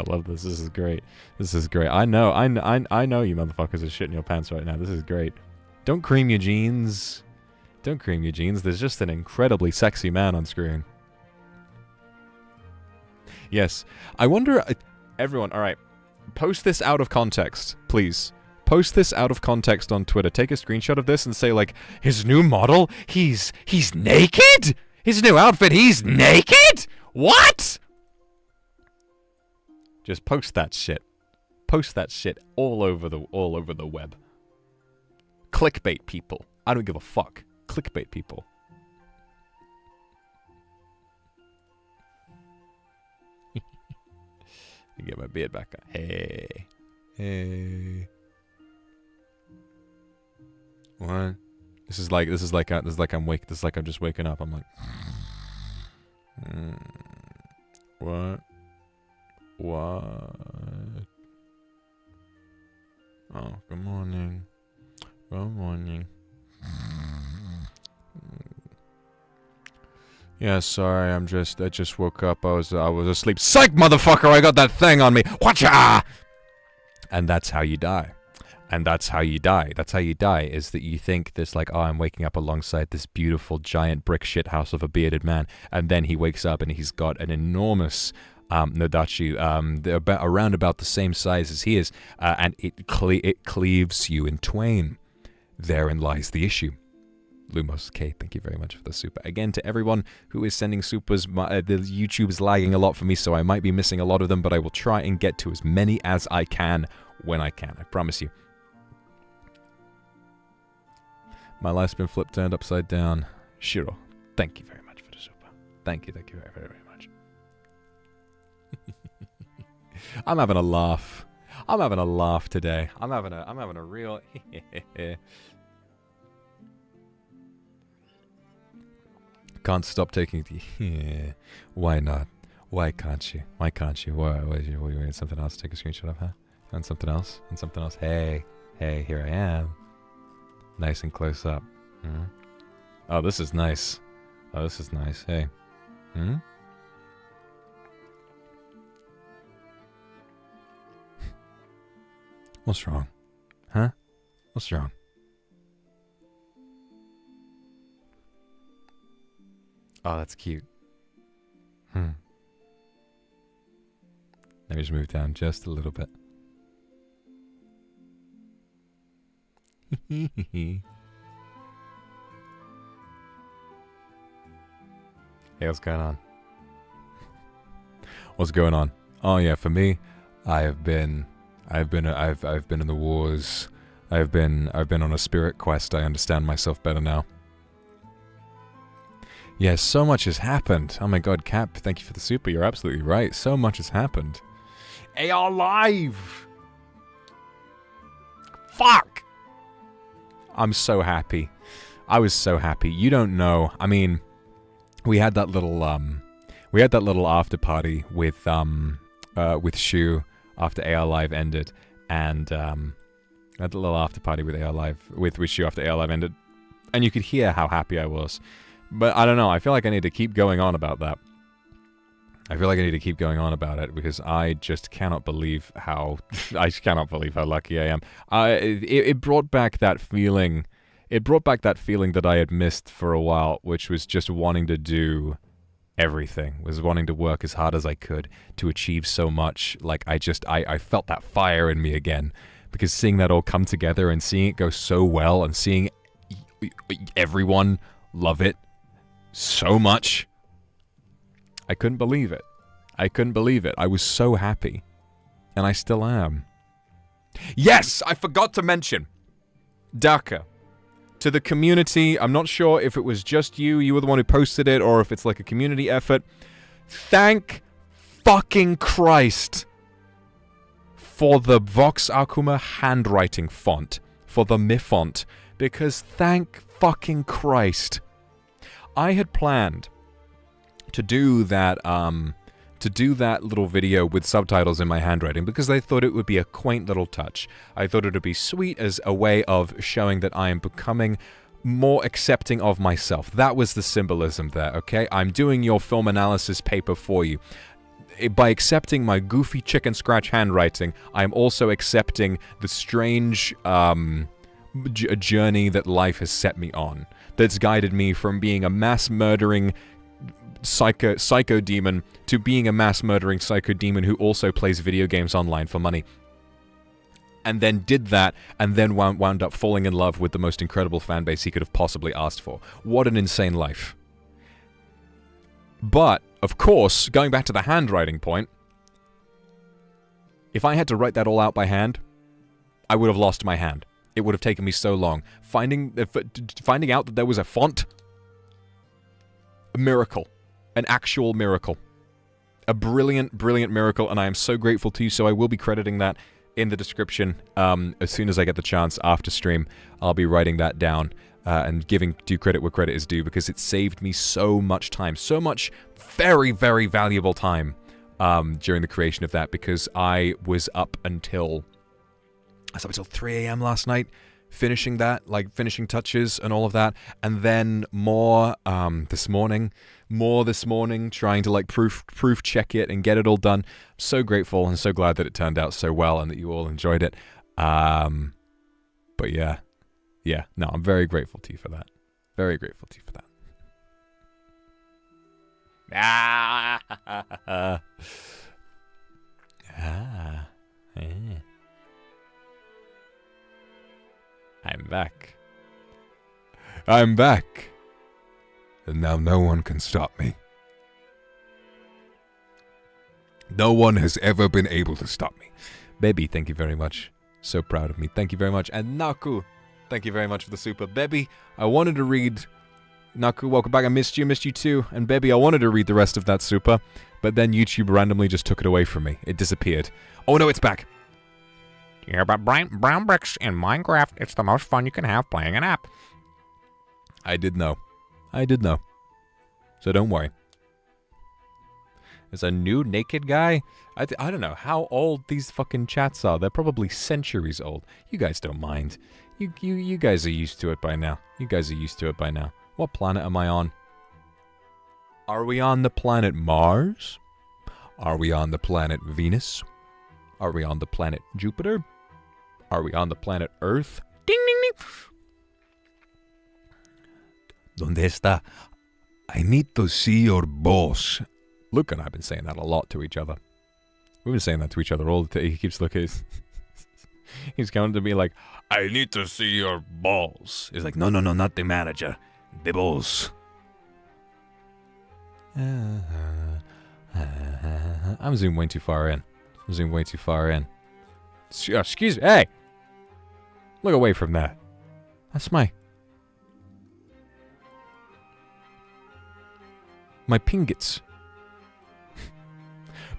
love this. This is great. This is great. I know you motherfuckers are shitting your pants right now. This is great. Don't cream your jeans. Don't cream your jeans. There's just an incredibly sexy man on screen. Yes. I wonder... everyone, alright. Post this out of context, please. Post this out of context on Twitter. Take a screenshot of this and say, like, his new model? He's naked? His new outfit, he's naked? What? Just post that shit. Post that shit all over the web. Clickbait people. I don't give a fuck. Clickbait people. I get my beard back on. Hey. What? This is like I'm just waking up. I'm like, what? Oh, good morning. Good morning. Yeah, sorry, I just woke up. I was asleep. Psych, motherfucker! I got that thing on me. Whatcha? And that's how you die. That's how you die, is that you think this, like, oh, I'm waking up alongside this beautiful, giant brick shit house of a bearded man, and then he wakes up and he's got an enormous Nodachi, around about the same size as he is, and it cleaves you in twain. Therein lies the issue. Lumos K, thank you very much for the super. Again, to everyone who is sending supers, the YouTube is lagging a lot for me, so I might be missing a lot of them, but I will try and get to as many as I can when I can, I promise you. My life's been turned upside down. Shiro, thank you very much for the super. Thank you very, very, very much. I'm having a laugh. I'm having a laugh today. I'm having a real Can't stop taking the Why not? Why can't you? Why can't you? What you want something else to take a screenshot of, huh? And something else? And something else? Hey, here I am. Nice and close up. Mm-hmm. Oh, this is nice. Oh, this is nice. Hey. Hmm? What's wrong? Huh? What's wrong? Oh, that's cute. Let me just move down just a little bit. Hey, what's going on? What's going on? Oh yeah, for me, I've been in the wars. I've been on a spirit quest. I understand myself better now. Yes, so much has happened. Oh my god, Cap, thank you for the super. You're absolutely right. So much has happened. AR Live! Fuck! I'm so happy. I was so happy. You don't know. I mean, we had that little after party with Shu after AR Live ended, and had a little after party with AR Live with Shu after AR Live ended, and you could hear how happy I was. But I don't know, I feel like I need to keep going on about that. I feel like I need to keep going on about it because I just cannot believe how lucky I am. It brought back that feeling. It brought back that feeling that I had missed for a while, which was just wanting to do everything, was wanting to work as hard as I could to achieve so much. Like I felt that fire in me again, because seeing that all come together and seeing it go so well and seeing everyone love it so much, I couldn't believe it. I couldn't believe it. I was so happy. And I still am. Yes! I forgot to mention. Daka. To the community, I'm not sure if it was just you were the one who posted it, or if it's like a community effort. Thank fucking Christ for the Vox Akuma handwriting font. For the Mi font. Because thank fucking Christ. I had planned to do that little video with subtitles in my handwriting because I thought it would be a quaint little touch. I thought it would be sweet as a way of showing that I am becoming more accepting of myself. That was the symbolism there, okay? I'm doing your film analysis paper for you. By accepting my goofy chicken scratch handwriting, I'm also accepting the strange journey that life has set me on. That's guided me from being a mass-murdering psycho demon to being a mass-murdering psycho demon who also plays video games online for money. And then did that, and then wound up falling in love with the most incredible fan base he could have possibly asked for. What an insane life. But, of course, going back to the handwriting point, if I had to write that all out by hand, I would have lost my hand. It would have taken me so long. Finding out that there was a font, a miracle. An actual miracle. A brilliant, brilliant miracle, and I am so grateful to you, so I will be crediting that in the description as soon as I get the chance after stream. I'll be writing that down and giving due credit where credit is due, because it saved me so much time. So much very, very valuable time during the creation of that, because I was up until 3 a.m. last night, finishing that, like finishing touches and all of that, and then more this morning, trying to like proof check it and get it all done. I'm so grateful and so glad that it turned out so well and that you all enjoyed it. But yeah, no, I'm very grateful to you for that. Very grateful to you for that. I'm back. I'm back. And now no one can stop me. No one has ever been able to stop me. Baby, thank you very much. So proud of me. Thank you very much. And Naku, thank you very much for the super. Baby, I wanted to read Naku, welcome back. I missed you too. And baby, I wanted to read the rest of that super, but then YouTube randomly just took it away from me. It disappeared. Oh no, it's back. Do you hear about brown bricks in Minecraft? It's the most fun you can have playing an app. I did know. So don't worry. There's a new naked guy. I don't know how old these fucking chats are. They're probably centuries old. You guys don't mind. You guys are used to it by now. What planet am I on? Are we on the planet Mars? Are we on the planet Venus? Are we on the planet Jupiter? Are we on the planet Earth? Ding ding ding. ¿Dónde está? I need to see your boss. Luke and I have been saying that a lot to each other. We've been saying that to each other all the time. He keeps looking. He's coming to me like, I need to see your balls. He's like, no, not the manager. The balls. I'm zooming way too far in. Excuse me. Hey! Look away from that. That's my pingits.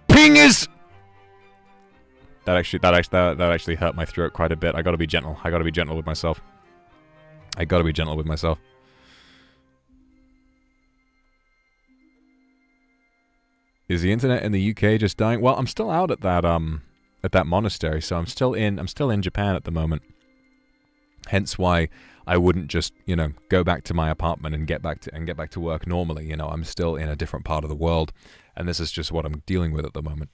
Pingers! That actually hurt my throat quite a bit. I gotta be gentle. With myself. Is the internet in the UK just dying? Well, I'm still out at that monastery, so I'm still in Japan at the moment. Hence why I wouldn't just, go back to my apartment and get back to work normally. I'm still in a different part of the world, and this is just what I'm dealing with at the moment.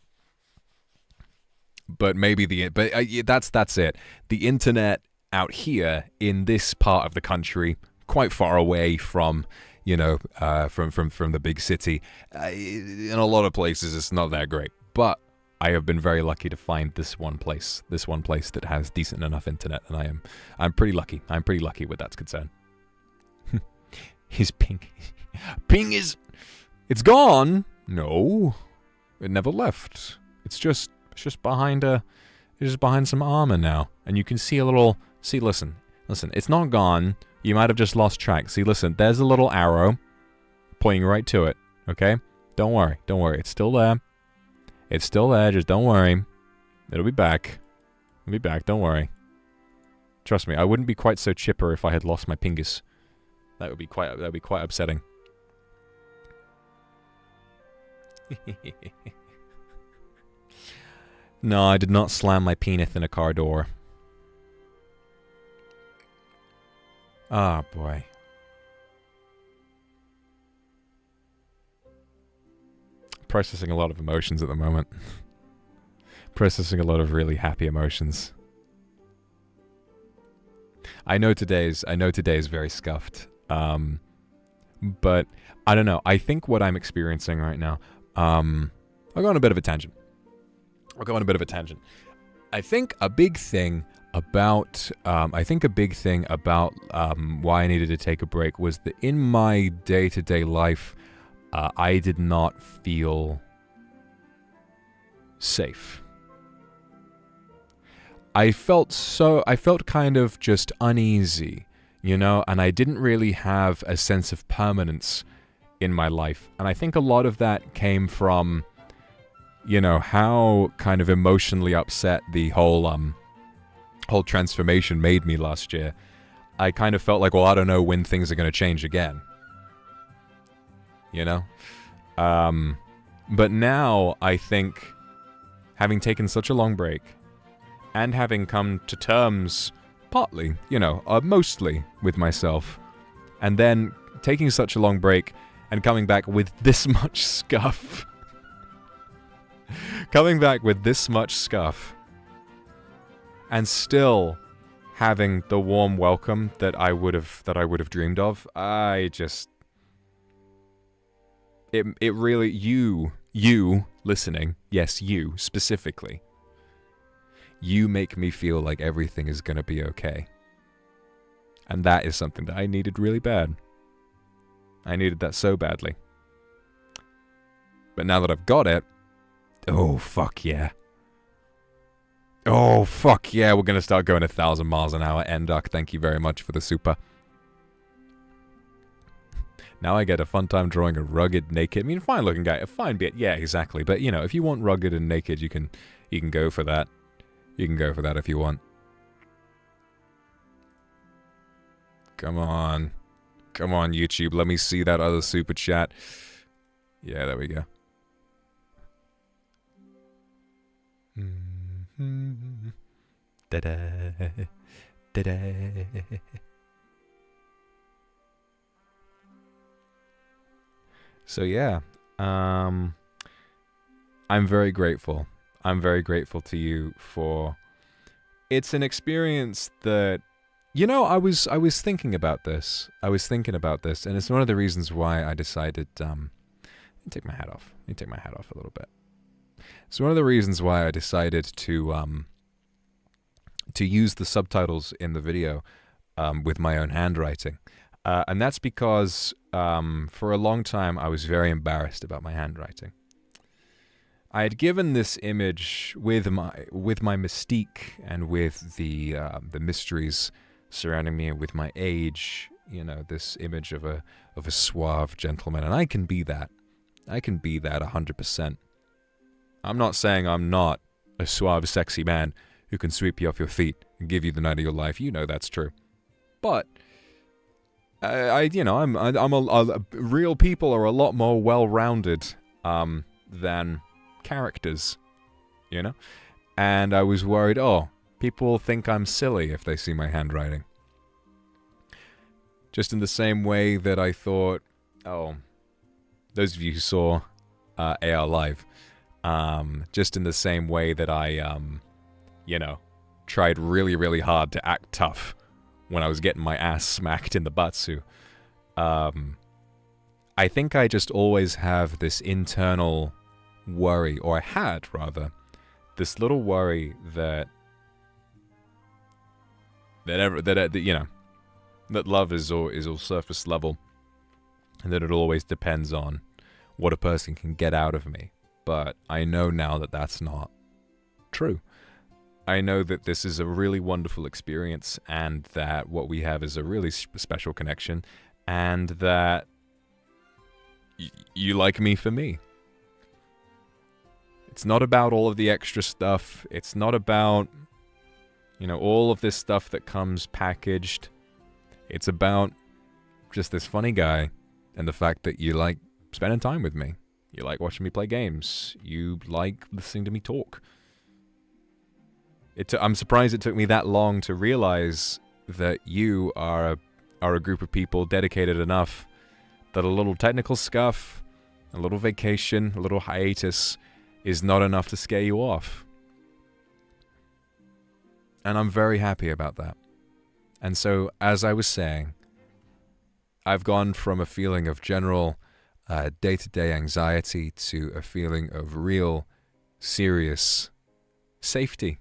But that's it. The internet out here in this part of the country, quite far away from, from the big city, in a lot of places it's not that great. But I have been very lucky to find this one place that has decent enough internet, and I'm pretty lucky. I'm pretty lucky with that's concerned. His ping is, it's gone. No, it never left. It's just behind some armor now, and you can see a little. See, listen. It's not gone. You might have just lost track. See, listen. There's a little arrow pointing right to it. Okay, don't worry. It's still there. Just don't worry. It'll be back. Don't worry. Trust me. I wouldn't be quite so chipper if I had lost my pingus. That'd be quite upsetting. No, I did not slam my penis in a car door. Ah, boy. Processing a lot of emotions at the moment. Processing a lot of really happy emotions. I know today's very scuffed. But I don't know. I think what I'm experiencing right now, I'll go on a bit of a tangent. I think a big thing about why I needed to take a break was that in my day-to-day life, I did not feel safe. I felt kind of just uneasy, and I didn't really have a sense of permanence in my life. And I think a lot of that came from, how kind of emotionally upset the whole transformation made me last year. I kind of felt like, well, I don't know when things are going to change again. But now I think, having taken such a long break, and having come to terms, partly, mostly with myself, and then taking such a long break and coming back with this much scuff. And still having the warm welcome that I would have dreamed of. It really, you listening, yes, you specifically, you make me feel like everything is gonna be okay. And that is something that I needed really bad. I needed that so badly. But now that I've got it, oh fuck yeah. Oh fuck yeah, we're gonna start going 1,000 miles an hour. Enduck, thank you very much for the super. Now I get a fun time drawing a rugged, naked, I mean, fine-looking guy, a fine bit, yeah, exactly. But, you know, if you want rugged and naked, you can go for that. You can go for that if you want. Come on. Come on, YouTube. Let me see that other super chat. Yeah, there we go. Da-da. Da-da. So yeah, I'm very grateful. I'm very grateful to you for... It's an experience that... You know, I was thinking about this. And it's one of the reasons why I decided... Let me take my hat off. Let me take my hat off a little bit. It's one of the reasons why I decided to use the subtitles in the video with my own handwriting. And that's because for a long time I was very embarrassed about my handwriting. I had given this image with my mystique and with the mysteries surrounding me, and with my age, you know, this image of a suave gentleman, and I can be that. I can be that 100%. I'm not saying I'm not a suave, sexy man who can sweep you off your feet and give you the night of your life. You know that's true. But real people are a lot more well-rounded than characters, you know? And I was worried, oh, people will think I'm silly if they see my handwriting. Just in the same way that I thought, oh, those of you who saw AR Live, just in the same way that I, tried really, really hard to act tough when I was getting my ass smacked in the butsu. I think I just always have this internal worry, or I had, rather, this little worry that love is all surface level, and that it always depends on what a person can get out of me. But I know now that that's not true. I know that this is a really wonderful experience, and that what we have is a really special connection, and that you like me for me. It's not about all of the extra stuff. It's not about, all of this stuff that comes packaged. It's about just this funny guy and the fact that you like spending time with me. You like watching me play games. You like listening to me talk. I'm surprised it took me that long to realize that you are a group of people dedicated enough that a little technical scuff, a little vacation, a little hiatus is not enough to scare you off. And I'm very happy about that. And so, as I was saying, I've gone from a feeling of general day-to-day anxiety to a feeling of real, serious safety.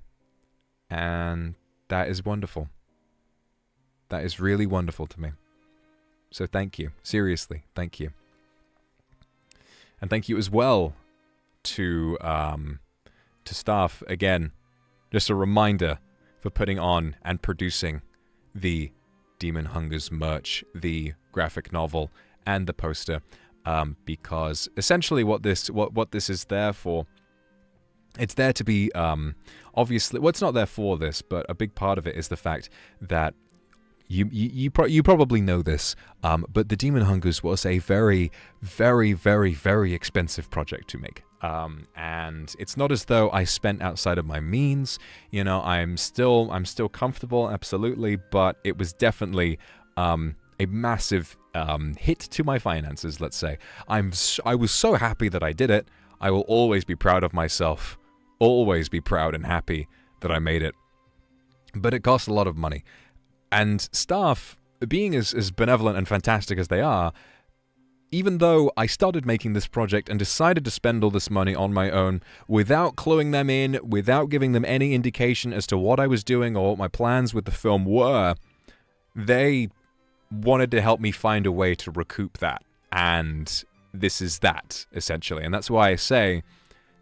And that is wonderful. That is really wonderful to me. So thank you. Seriously, thank you. And thank you as well to staff, again, just a reminder for putting on and producing the Demon Hungers merch, the graphic novel, and the poster, because essentially what this is there for, it's there to be, obviously, well, it's not there for this, but a big part of it is the fact that you probably know this, but the Demon Hungers was a very, very, very, very expensive project to make. And it's not as though I spent outside of my means. I'm still comfortable, absolutely, but it was definitely a massive hit to my finances, let's say. I was so happy that I did it. I will always be proud of myself. Always be proud and happy that I made it. But it cost a lot of money. And staff, being as benevolent and fantastic as they are, even though I started making this project and decided to spend all this money on my own without cluing them in, without giving them any indication as to what I was doing or what my plans with the film were, they wanted to help me find a way to recoup that. And this is that, essentially. And that's why I say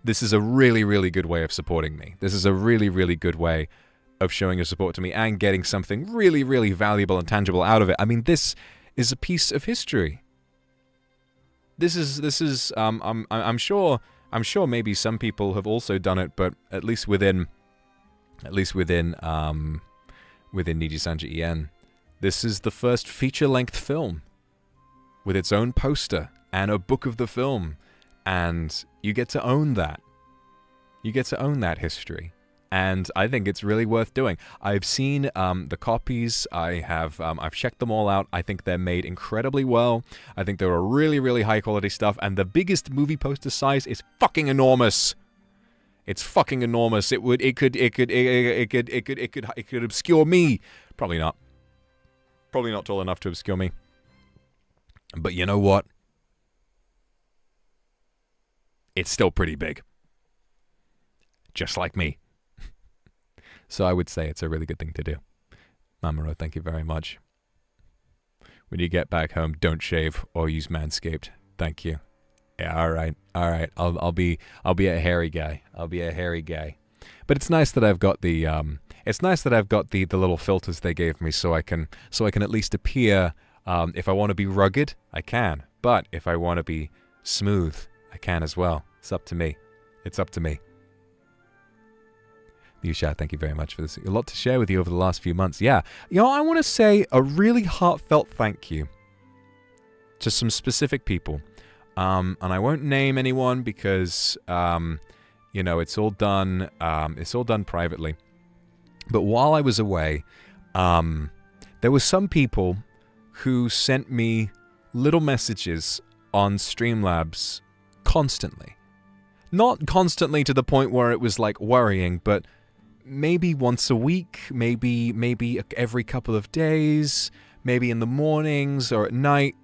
this is a really, really good way of supporting me. This is a really, really good way of showing your support to me and getting something really, really valuable and tangible out of it. I mean, this is a piece of history. this is I'm sure maybe some people have also done it, but at least within NIJISANJI EN, this is the first feature-length film with its own poster and a book of the film, and you get to own that. You get to own that history. And I think it's really worth doing. I've seen the copies. I've checked them all out. I think they're made incredibly well. I think they're a really, really high quality stuff. And the biggest movie poster size is fucking enormous. It's fucking enormous. It could obscure me. Probably not. Probably not tall enough to obscure me. But you know what? It's still pretty big. Just like me. So I would say it's a really good thing to do. Mamoru, thank you very much. When you get back home, don't shave or use Manscaped. Thank you. Yeah, all right. I'll be a hairy guy. I'll be a hairy guy. But it's nice that I've got the the little filters they gave me, so I can at least appear. If I want to be rugged, I can. But if I want to be smooth, I can as well. It's up to me. It's up to me. Yusha, thank you very much for this. A lot to share with you over the last few months. Yeah, I want to say a really heartfelt thank you to some specific people. And I won't name anyone because, it's all done privately. But while I was away, there were some people who sent me little messages on Streamlabs constantly. Not constantly to the point where it was like worrying, but maybe once a week, maybe every couple of days, maybe in the mornings or at night.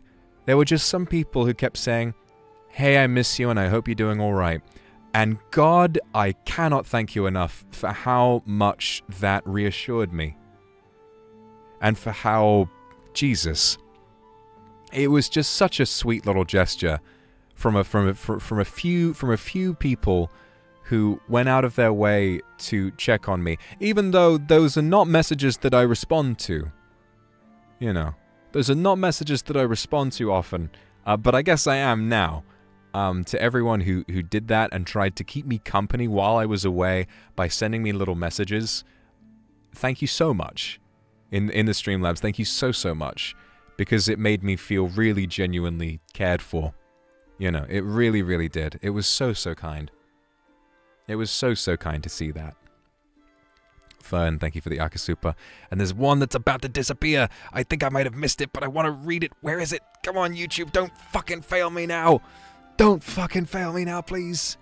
There were just some people who kept saying, "Hey, I miss you and I hope you're doing all right." And God, I cannot thank you enough for how much that reassured me. And for how, Jesus, it was just such a sweet little gesture from a few people who went out of their way to check on me, even though those are not messages that I respond to. Those are not messages that I respond to often, but I guess I am now. To everyone who did that and tried to keep me company while I was away by sending me little messages, thank you so much. In the Streamlabs, thank you so much, because it made me feel really genuinely cared for. It really, really did. It was so kind. It was so kind to see that. Fern, thank you for the Akasupa. And there's one that's about to disappear. I think I might have missed it, but I want to read it. Where is it? Come on, YouTube, don't fucking fail me now. Don't fucking fail me now, please.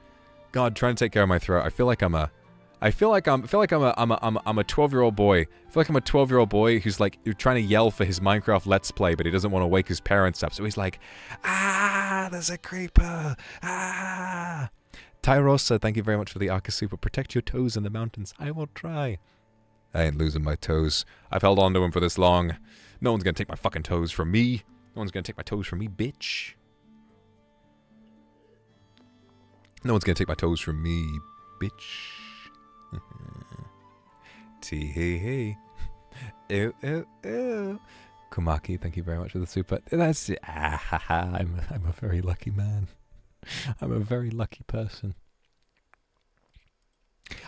God, trying to take care of my throat. I feel like I'm a 12-year-old boy. I feel like I'm a 12-year-old boy who's like trying to yell for his Minecraft Let's Play, but he doesn't want to wake his parents up. So he's like, there's a creeper. Tyrosa, thank you very much for the Akasupa. Protect your toes in the mountains. I will try. I ain't losing my toes. I've held on to them for this long. No one's gonna take my fucking toes from me. No one's gonna take my toes from me, bitch. No one's gonna take my toes from me, bitch. Tee-hee-hee. Ew, ew, ew. Kumaki, thank you very much for the super. That's it. I'm a very lucky man. I'm a very lucky person.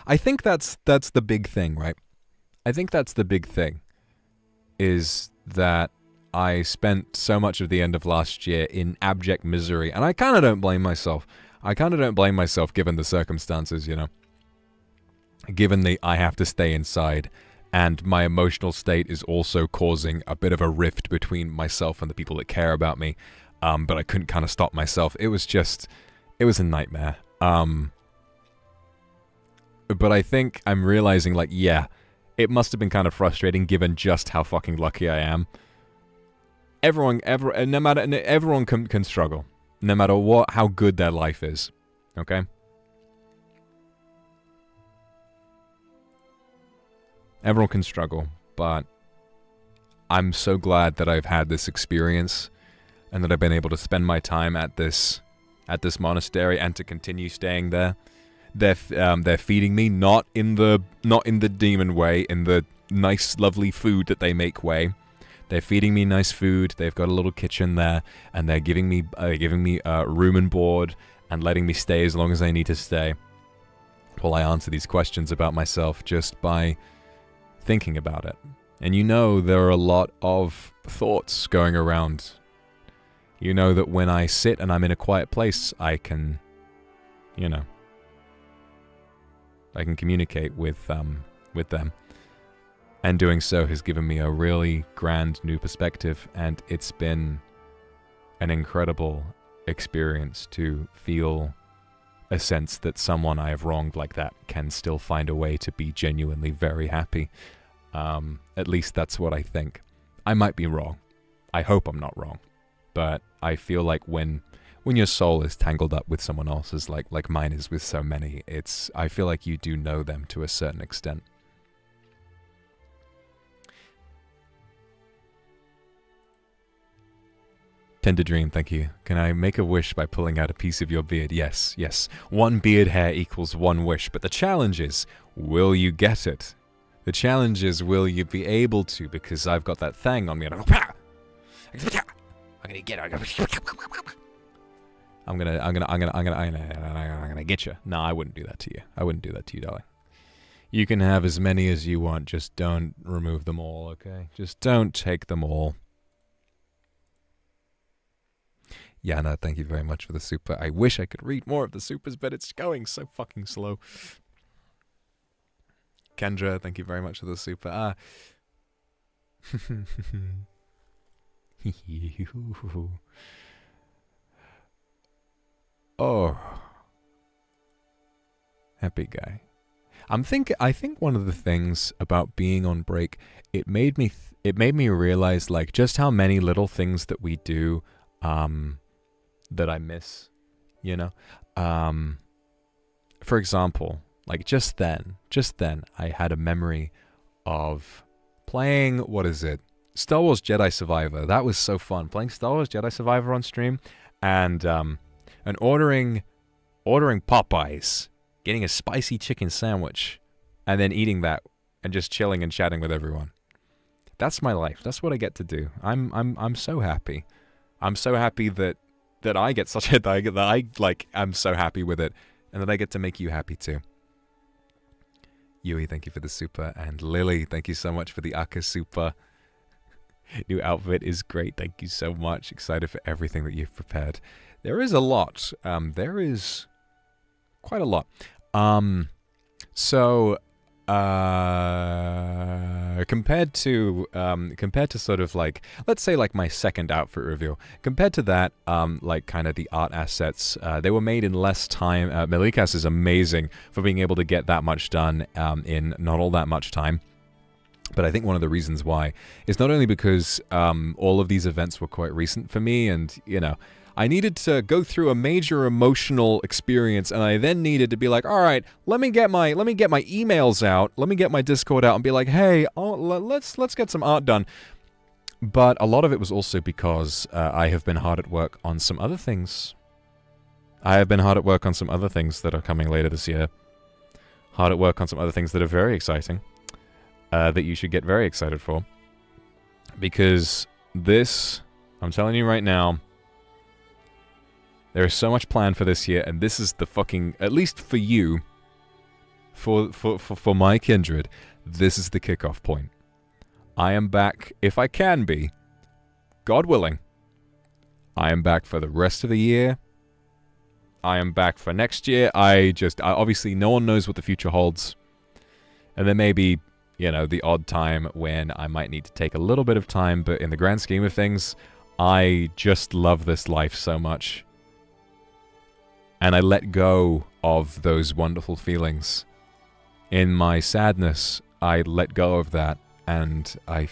I think that's the big thing, right? I think that's the big thing, is that I spent so much of the end of last year in abject misery, and I kind of don't blame myself. Given the circumstances, Given the I have to stay inside, and my emotional state is also causing a bit of a rift between myself and the people that care about me, but I couldn't kind of stop myself. It was a nightmare. But I think I'm realizing, it must have been kind of frustrating given just how fucking lucky I am. Everyone can struggle, no matter how good their life is. Okay? Everyone can struggle, but I'm so glad that I've had this experience and that I've been able to spend my time at this monastery and to continue staying there. They're feeding me not in the demon way, in the nice, lovely food that they make way. They're feeding me nice food. They've got a little kitchen there, and they're giving me room and board and letting me stay as long as I need to stay. While I answer these questions about myself just by thinking about it. And you know there are a lot of thoughts going around. You know that when I sit and I'm in a quiet place, I can, you know, I can communicate with them. And doing so has given me a really grand new perspective, and it's been an incredible experience to feel a sense that someone I have wronged like that can still find a way to be genuinely very happy. At least that's what I think. I might be wrong. I hope I'm not wrong. But I feel like when your soul is tangled up with someone else's, like mine is with so many, I feel like you do know them to a certain extent. Tender Dream, thank you. Can I make a wish by pulling out a piece of your beard? Yes, yes. 1 beard hair equals 1 wish, but the challenge is, will you get it? The challenge is, will you be able to? Because I've got that thing on me. I'm gonna get it. I'm gonna get you. No, I wouldn't do that to you. I wouldn't do that to you, darling. You can have as many as you want. Just don't remove them all, okay? Just don't take them all. Yana, thank you very much for the super. I wish I could read more of the supers, but it's going so fucking slow. Kendra, thank you very much for the super. Oh. Happy guy. I think one of the things about being on break, it made me realize like just how many little things that we do that I miss, you know? For example, like just then I had a memory of playing, what is it? Star Wars Jedi Survivor. That was so fun. Playing Star Wars Jedi Survivor on stream and ordering Popeyes, getting a spicy chicken sandwich, and then eating that and just chilling and chatting with everyone. That's my life. That's what I get to do. I'm so happy. I'm so happy that I get such a I'm so happy with it, and that I get to make you happy too. Yui, thank you for the super, and Lily, thank you so much for the Aka super. New outfit is great. Thank you so much. Excited for everything that you've prepared. There is a lot. There is quite a lot. Compared to sort of like, let's say like my second outfit reveal, compared to that, like kind of the art assets, they were made in less time. Melikas is amazing for being able to get that much done in not all that much time. But I think one of the reasons why is not only because all of these events were quite recent for me, and you know, I needed to go through a major emotional experience, and I then needed to be like, all right, let me get my emails out, let me get my Discord out, and be like, hey, let's get some art done. But a lot of it was also because I have been hard at work on some other things. I have been hard at work on some other things that are coming later this year. Hard at work on some other things that are very exciting. That you should get very excited for. Because this, I'm telling you right now, there is so much planned for this year, and this is the fucking, at least for you, for my kindred, this is the kickoff point. I am back, if I can be, God willing, I am back for the rest of the year. I am back for next year. Obviously no one knows what the future holds. And there may be, you know, the odd time when I might need to take a little bit of time, but in the grand scheme of things, I just love this life so much. And I let go of those wonderful feelings. In my sadness, I let go of that, and I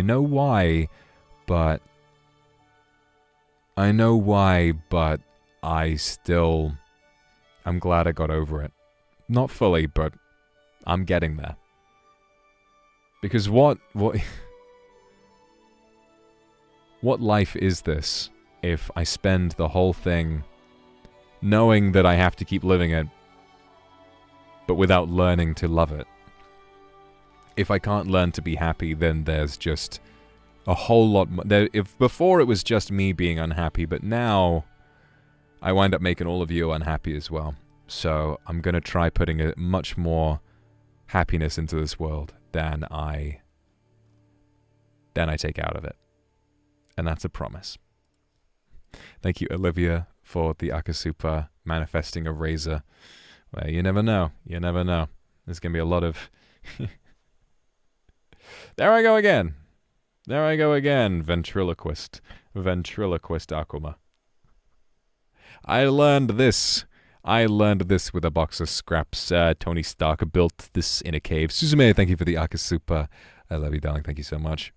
know why, but I'm glad I got over it. Not fully, but I'm getting there. Because what life is this if I spend the whole thing knowing that I have to keep living it, but without learning to love it? If I can't learn to be happy, then there's just A whole lot more. If before it was just me being unhappy, but now I wind up making all of you unhappy as well. So I'm going to try putting a much more happiness into this world than I take out of it. And that's a promise. Thank you, Olivia, for the Akasupa manifesting a razor. Well, you never know. You never know. There's going to be a lot of... There I go again. There I go again, ventriloquist. Ventriloquist Akuma. I learned this. I learned this with a box of scraps. Tony Stark built this in a cave. Suzume, thank you for the Akasupa. I love you, darling. Thank you so much.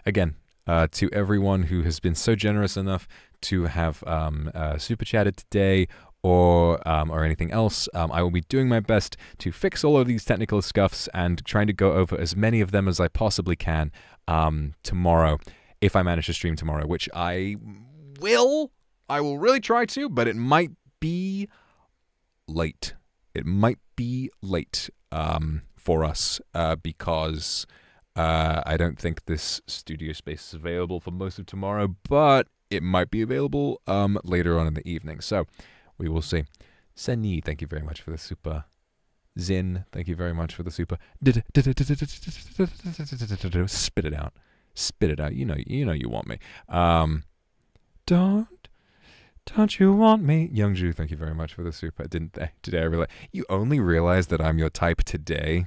Again, to everyone who has been so generous enough to have super chatted today or anything else, I will be doing my best to fix all of these technical scuffs and trying to go over as many of them as I possibly can tomorrow, if I manage to stream tomorrow, which I will. I will really try to, but it might be late. It might be late for us because I don't think this studio space is available for most of tomorrow, but it might be available later on in the evening. So we will see. Seni, thank you very much for the super. Zin, thank you very much for the super. Spit it out. Spit it out. You know you want me. Don't you want me? Youngju, thank you very much for the super. Today I realize you only realize that I'm your type today.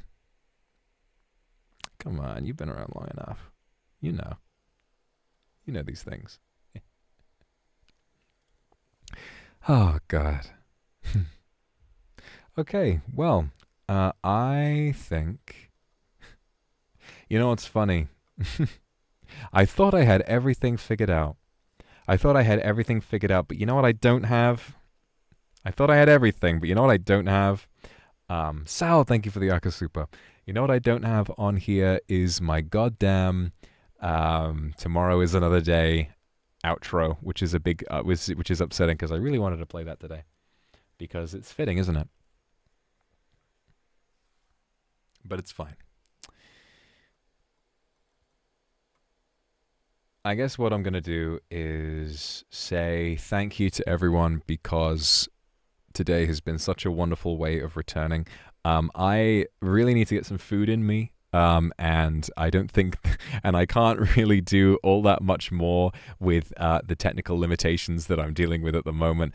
Come on, you've been around long enough. You know these things. Oh God. Okay, well, I think. You know what's funny? I thought I had everything figured out. But you know what I don't have? I thought I had everything, but you know what I don't have? Sal, thank you for the Akasupa. You know what I don't have on here is my goddamn Tomorrow is Another Day outro, which is a big, which is upsetting because I really wanted to play that today. Because it's fitting, isn't it? But it's fine. I guess what I'm going to do is say thank you to everyone because today has been such a wonderful way of returning. I really need to get some food in me. And I don't think, and I can't really do all that much more with the technical limitations that I'm dealing with at the moment.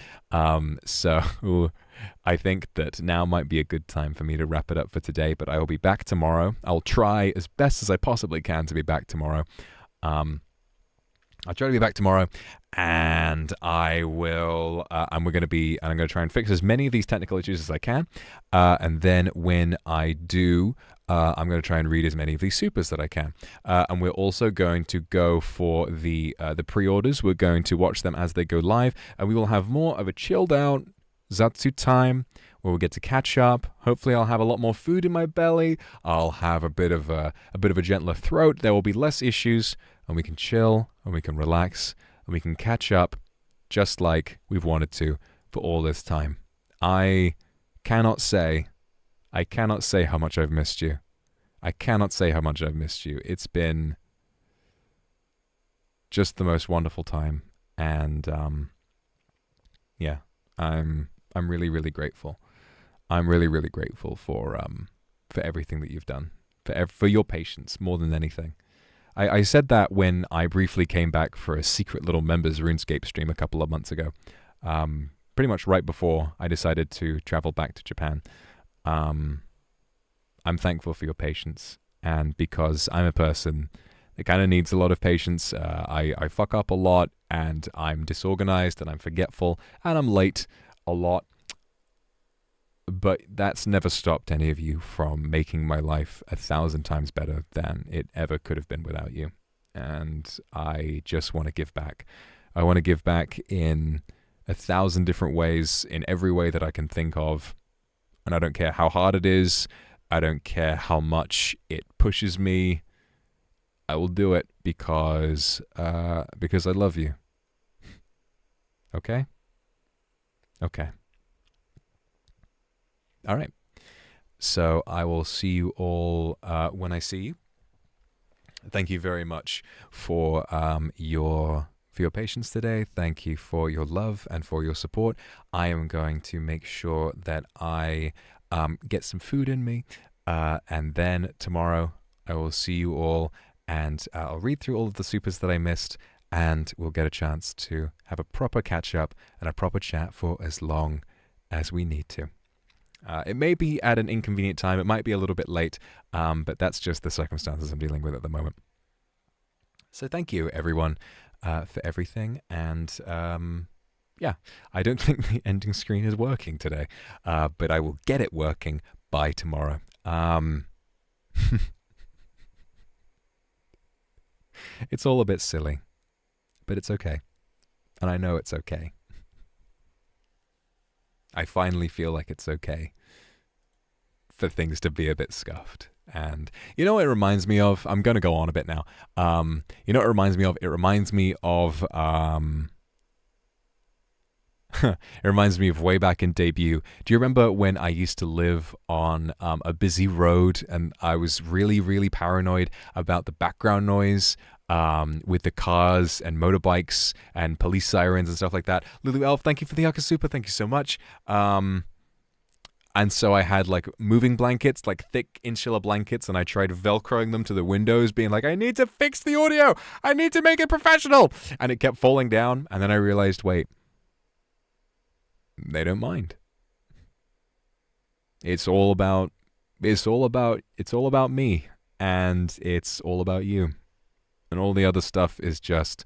So I think that now might be a good time for me to wrap it up for today, but I will be back tomorrow. I'll try as best as I possibly can to be back tomorrow. I'll try to be back tomorrow, and I will. I'm going to try and fix as many of these technical issues as I can, and then when I do, I'm going to try and read as many of these supers that I can. And we're also going to go for the pre-orders. We're going to watch them as they go live, and we will have more of a chilled out Zatsu time where we'll get to catch up. Hopefully, I'll have a lot more food in my belly. I'll have a bit of a gentler throat. There will be less issues, and we can chill, and we can relax, and we can catch up just like we've wanted to for all this time. I cannot say how much I've missed you. I cannot say how much I've missed you. It's been just the most wonderful time, and yeah, I'm really, really grateful. I'm really, really grateful for everything that you've done, for your patience more than anything. I said that when I briefly came back for a secret little members RuneScape stream a couple of months ago, pretty much right before I decided to travel back to Japan. I'm thankful for your patience, and because I'm a person that kind of needs a lot of patience, I fuck up a lot, and I'm disorganized, and I'm forgetful, and I'm late a lot. But that's never stopped any of you from making my life 1,000 times better than it ever could have been without you. And I just want to give back. I want to give back in 1,000 different ways, in every way that I can think of. And I don't care how hard it is. I don't care how much it pushes me. I will do it because I love you. Okay? Okay. All right. So I will see you all when I see you. Thank you very much for your patience today. Thank you for your love and for your support. I am going to make sure that I get some food in me, and then tomorrow I will see you all, and I'll read through all of the supers that I missed, and we'll get a chance to have a proper catch up and a proper chat for as long as we need to. It may be at an inconvenient time. It might be a little bit late, but that's just the circumstances I'm dealing with at the moment. So thank you, everyone, for everything. And yeah, I don't think the ending screen is working today, but I will get it working by tomorrow. It's all a bit silly, but it's okay. And I know it's okay. I finally feel like it's okay for things to be a bit scuffed. And you know what it reminds me of? I'm going to go on a bit now. You know what it reminds me of? It reminds me of it reminds me of way back in debut. Do you remember when I used to live on a busy road and I was really, really paranoid about the background noise with the cars and motorbikes and police sirens and stuff like that? Lulu Elf, thank you for the Yucca Super. Thank you so much. And so I had like moving blankets, like thick insular blankets, and I tried Velcroing them to the windows, being like, I need to fix the audio. I need to make it professional. And it kept falling down. And then I realized, wait, they don't mind. It's all about me, and it's all about you. And all the other stuff is just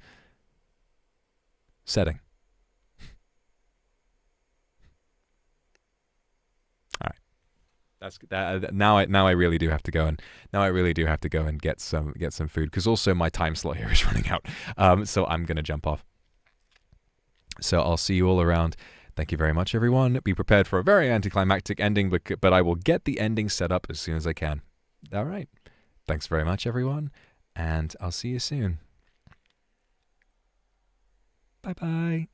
setting. All right. That's that. Now I really do have to go and get some food, because also my time slot here is running out. So I'm gonna jump off. So I'll see you all around. Thank you very much, everyone. Be prepared for a very anticlimactic ending, but I will get the ending set up as soon as I can. All right. Thanks very much, everyone, and I'll see you soon. Bye-bye.